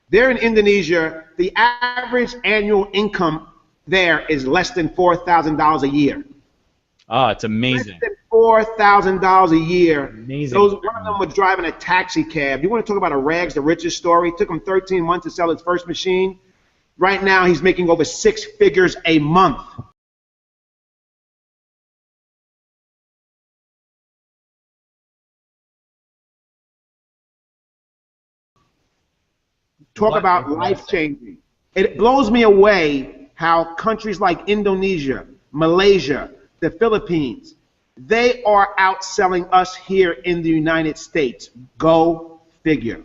They're in Indonesia. The average annual income there is less than $4,000 a year. Oh, it's amazing. Less than $4,000 a year. Amazing. One of them was driving a taxi cab. You want to talk about a rags to riches story? It took him 13 months to sell his first machine. Right now, he's making over 6 figures a month. Talk about life-changing. It blows me away how countries like Indonesia, Malaysia, the Philippines, they are outselling us here in the United States. Go figure.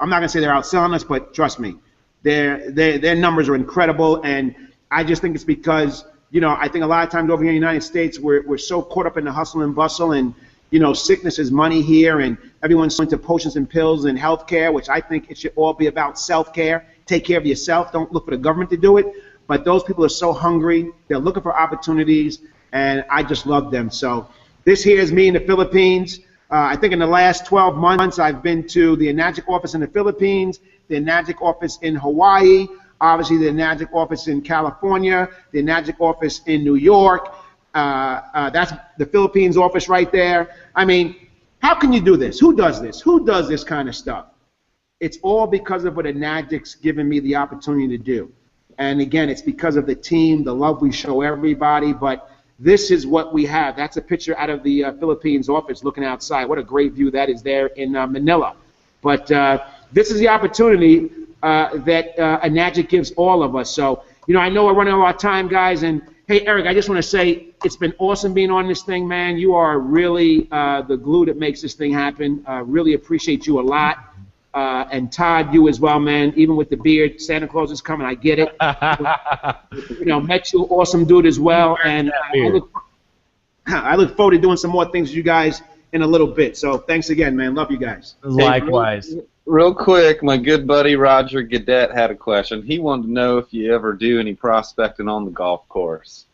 I'm not going to say they're outselling us, but trust me, their numbers are incredible. And I just think it's because, I think a lot of times over here in the United States, we're so caught up in the hustle and bustle, and, sickness is money here, and everyone's into potions and pills and healthcare, which I think it should all be about self-care. Take care of yourself. Don't look for the government to do it. But those people are so hungry. They're looking for opportunities, and I just love them. So this here is me in the Philippines. I think in the last 12 months, I've been to the Enagic office in the Philippines, the Enagic office in Hawaii, obviously the Enagic office in California, the Enagic office in New York. That's the Philippines office right there. I mean, how can you do this? Who does this? Who does this kind of stuff? It's all because of what Enagic's given me the opportunity to do. And again, it's because of the team, the love we show everybody, but this is what we have. That's a picture out of the Philippines office looking outside. What a great view that is there in Manila. But this is the opportunity that Enagic gives all of us. So, I know we're running out of time, guys, and hey, Eric, I just want to say it's been awesome being on this thing, man. You are really the glue that makes this thing happen. Really appreciate you a lot. And Todd, you as well, man. Even with the beard, Santa Claus is coming. I get it. Met you, awesome dude as well. And I look forward to doing some more things with you guys in a little bit. So thanks again, man. Love you guys. Likewise. Real quick, my good buddy Roger Gadet had a question. He wanted to know if you ever do any prospecting on the golf course.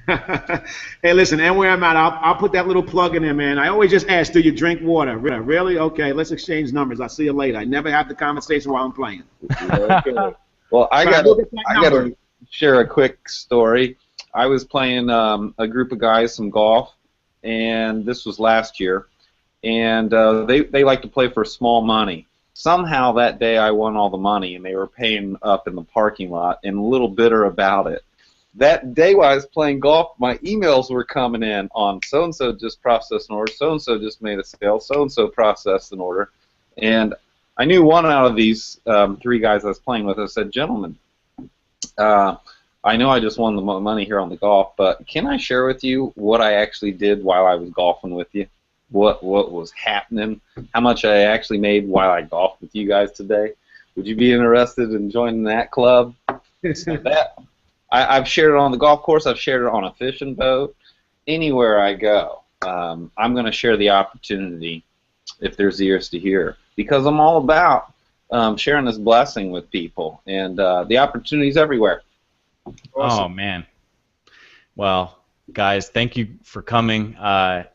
Hey, listen, and where I'm at, I'll put that little plug in there, man. I always just ask, do you drink water? Really? Okay, let's exchange numbers. I'll see you later. I never have the conversation while I'm playing. Okay. Well, I got to share a quick story. I was playing a group of guys some golf, and this was last year, and they like to play for small money. Somehow that day I won all the money, and they were paying up in the parking lot, and a little bitter about it. That day while I was playing golf, my emails were coming in on so-and-so just processed an order, so-and-so just made a sale, so-and-so processed an order. And I knew one out of these three guys I was playing with. I said, gentlemen, I know I just won the money here on the golf, but can I share with you what I actually did while I was golfing with you? What was happening? How much I actually made while I golfed with you guys today? Would you be interested in joining that club? So I've shared it on the golf course. I've shared it on a fishing boat. Anywhere I go, I'm going to share the opportunity if there's ears to hear, because I'm all about sharing this blessing with people, and the opportunity's everywhere. Awesome. Oh, man. Well, guys, thank you for coming. I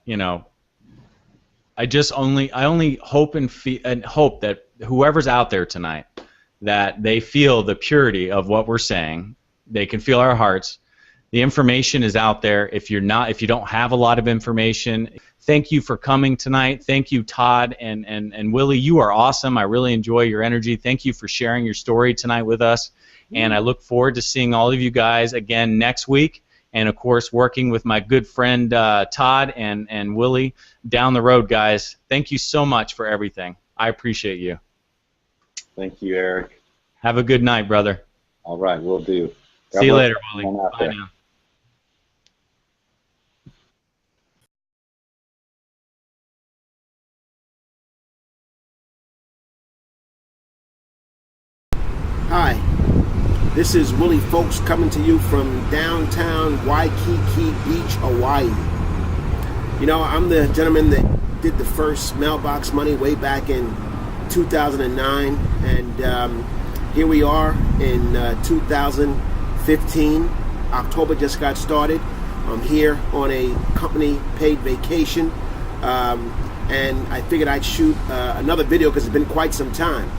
only hope and hope that whoever's out there tonight, that they feel the purity of what we're saying. They can feel our hearts. The information is out there. If you don't have a lot of information, thank you for coming tonight. Thank you, Todd and Willie. You are awesome. I really enjoy your energy. Thank you for sharing your story tonight with us. And I look forward to seeing all of you guys again next week. And, of course, working with my good friend Todd and Willie down the road, guys. Thank you so much for everything. I appreciate you. Thank you, Eric. Have a good night, brother. All right, will do. See you later, Willie. Bye now. Hi, this is Willie Folks coming to you from downtown Waikiki Beach, Hawaii. I'm the gentleman that did the first Mailbox Money way back in 2009, and here we are in 2015. October just got started. I'm here on a company paid vacation, and I figured I'd shoot another video because it's been quite some time.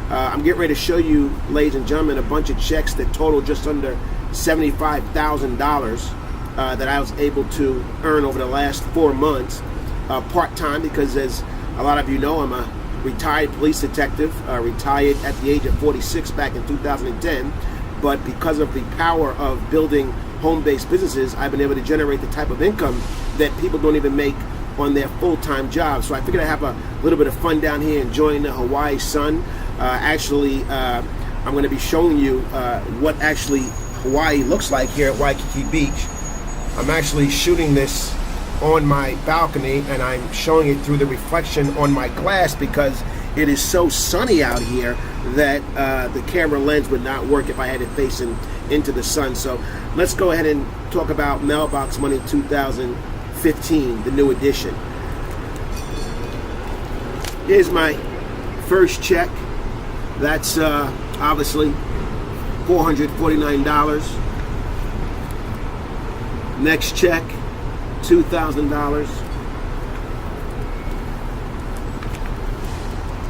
I'm getting ready to show you, ladies and gentlemen, a bunch of checks that total just under $75,000 that I was able to earn over the last 4 months, part-time, because as a lot of you know, I'm a retired police detective, retired at the age of 46 back in 2010, but because of the power of building home-based businesses, I've been able to generate the type of income that people don't even make on their full-time jobs. So I figured I'd have a little bit of fun down here enjoying the Hawaii sun. I'm going to be showing you what actually Hawaii looks like here at Waikiki Beach. I'm actually shooting this on my balcony, and I'm showing it through the reflection on my glass because it is so sunny out here that the camera lens would not work if I had it facing into the sun. So let's go ahead and talk about Mailbox Money 2015, the new edition. Here's my first check. That's obviously $449. Next check, $2,000.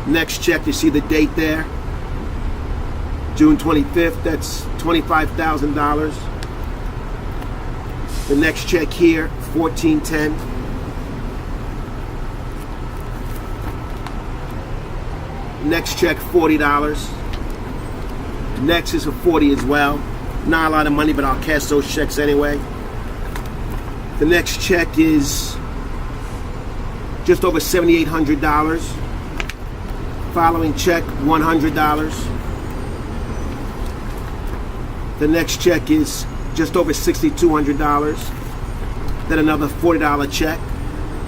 Next check, you see the date there, June 25th, that's $25,000. The next check here, $1410. Next check, $40. Next is a $40 as well. Not a lot of money, but I'll cash those checks anyway. The next check is just over $7,800. Following check, $100. The next check is just over $6,200. Then another $40 check.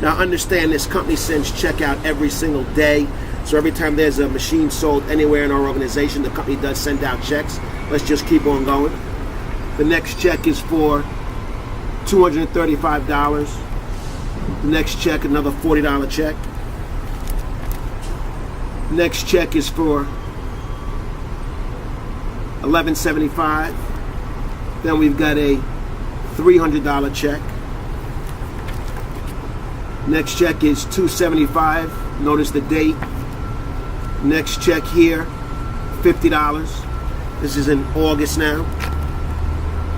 Now understand, this company sends check out every single day. So every time there's a machine sold anywhere in our organization, the company does send out checks. Let's just keep on going. The next check is for $235. The next check, another $40 check. Next check is for $1175. Then we've got a $300 check. Next check is $275. Notice the date. Next check here, $50. This is in August now.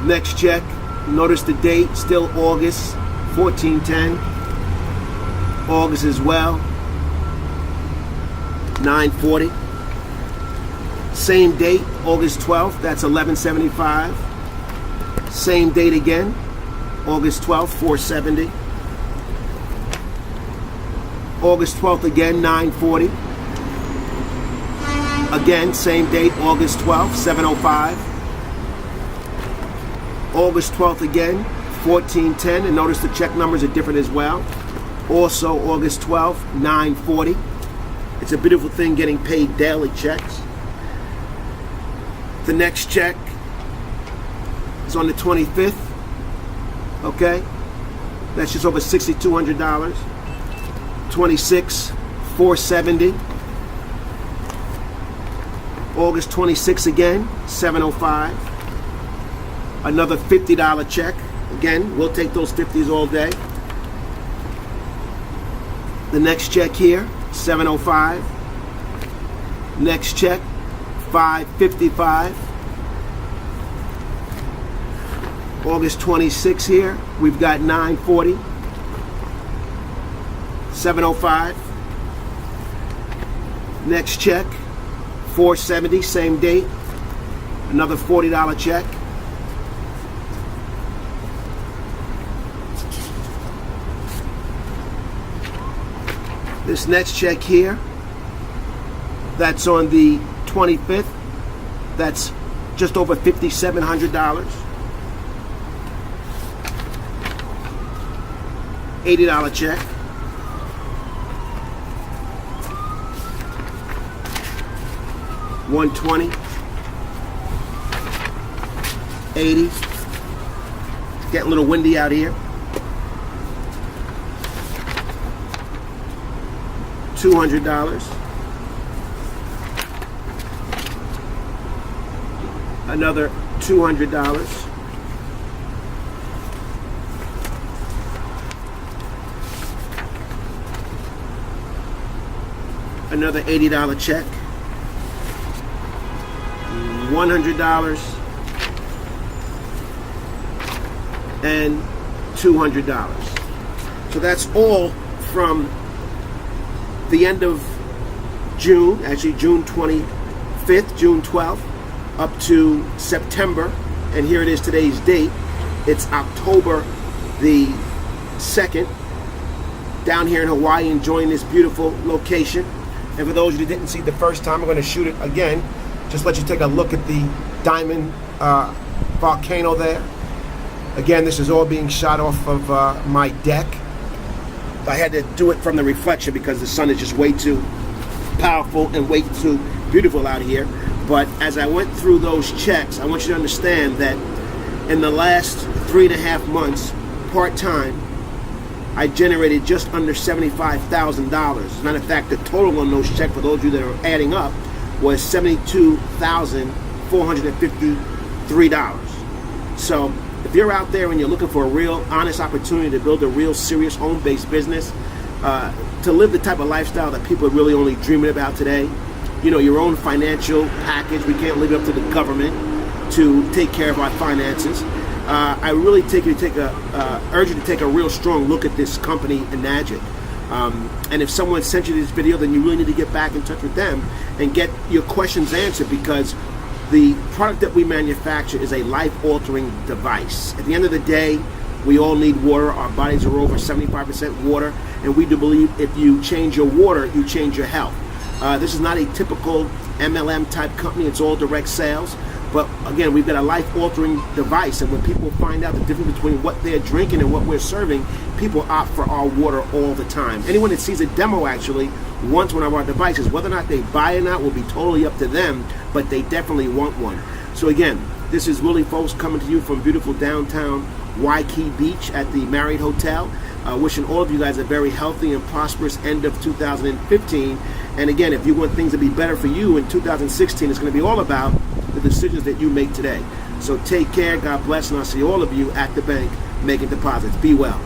Next check, notice the date, still August, 1410. August as well, 940. Same date, August 12th, that's $1175. Same date again, August 12th, $470. August 12th again, $940. Again, same date, August 12th, $705. August 12th again, $1410, and notice the check numbers are different as well. Also, August 12th, $940. It's a beautiful thing getting paid daily checks. The next check is on the 25th. Okay, that's just over $6,200. 26, $470. August 26 again, $705. Another $50 check. Again, we'll take those 50s all day. The next check here, $705. Next check, $555. August 26 here, we've got $940. $705. Next check, $470, same date. Another $40 check. This next check here, that's on the 25th. That's just over $5,700. $80 check. $120, $80. It's getting a little windy out here. $200. Another $200. Another $80 check. $100 and $200. So that's all from the end of June, actually June 25th, June 12th, up to September. And here it is, today's date. It's October the 2nd, down here in Hawaii, enjoying this beautiful location. And for those of you who didn't see it the first time, I'm going to shoot it again. Just let you take a look at the Diamond volcano there. Again, this is all being shot off of my deck. I had to do it from the reflection because the sun is just way too powerful and way too beautiful out here. But as I went through those checks, I want you to understand that in the last 3.5 months, part-time, I generated just under $75,000. As a matter of fact, the total on those checks, for those of you that are adding up, was $72,453. So if you're out there and you're looking for a real honest opportunity to build a real serious home-based business, to live the type of lifestyle that people are really only dreaming about today, you know, your own financial package, we can't leave it up to the government to take care of our finances. I really urge you to take a real strong look at this company, Enagic. And if someone sent you this video, then you really need to get back in touch with them and get your questions answered, because the product that we manufacture is a life-altering device. At the end of the day, we all need water. Our bodies are over 75% water, and we do believe if you change your water, you change your health. This is not a typical MLM type company. It's all direct sales. But again, we've got a life-altering device, and when people find out the difference between what they're drinking and what we're serving, people opt for our water all the time. Anyone that sees a demo actually wants one of our devices. Whether or not they buy it or not will be totally up to them, but they definitely want one. So again, this is Willie Folks coming to you from beautiful downtown Waikiki Beach at the Marriott Hotel. Wishing all of you guys a very healthy and prosperous end of 2015. And again, if you want things to be better for you in 2016, it's going to be all about the decisions that you make today. So take care, God bless, and I'll see all of you at the bank making deposits. Be well.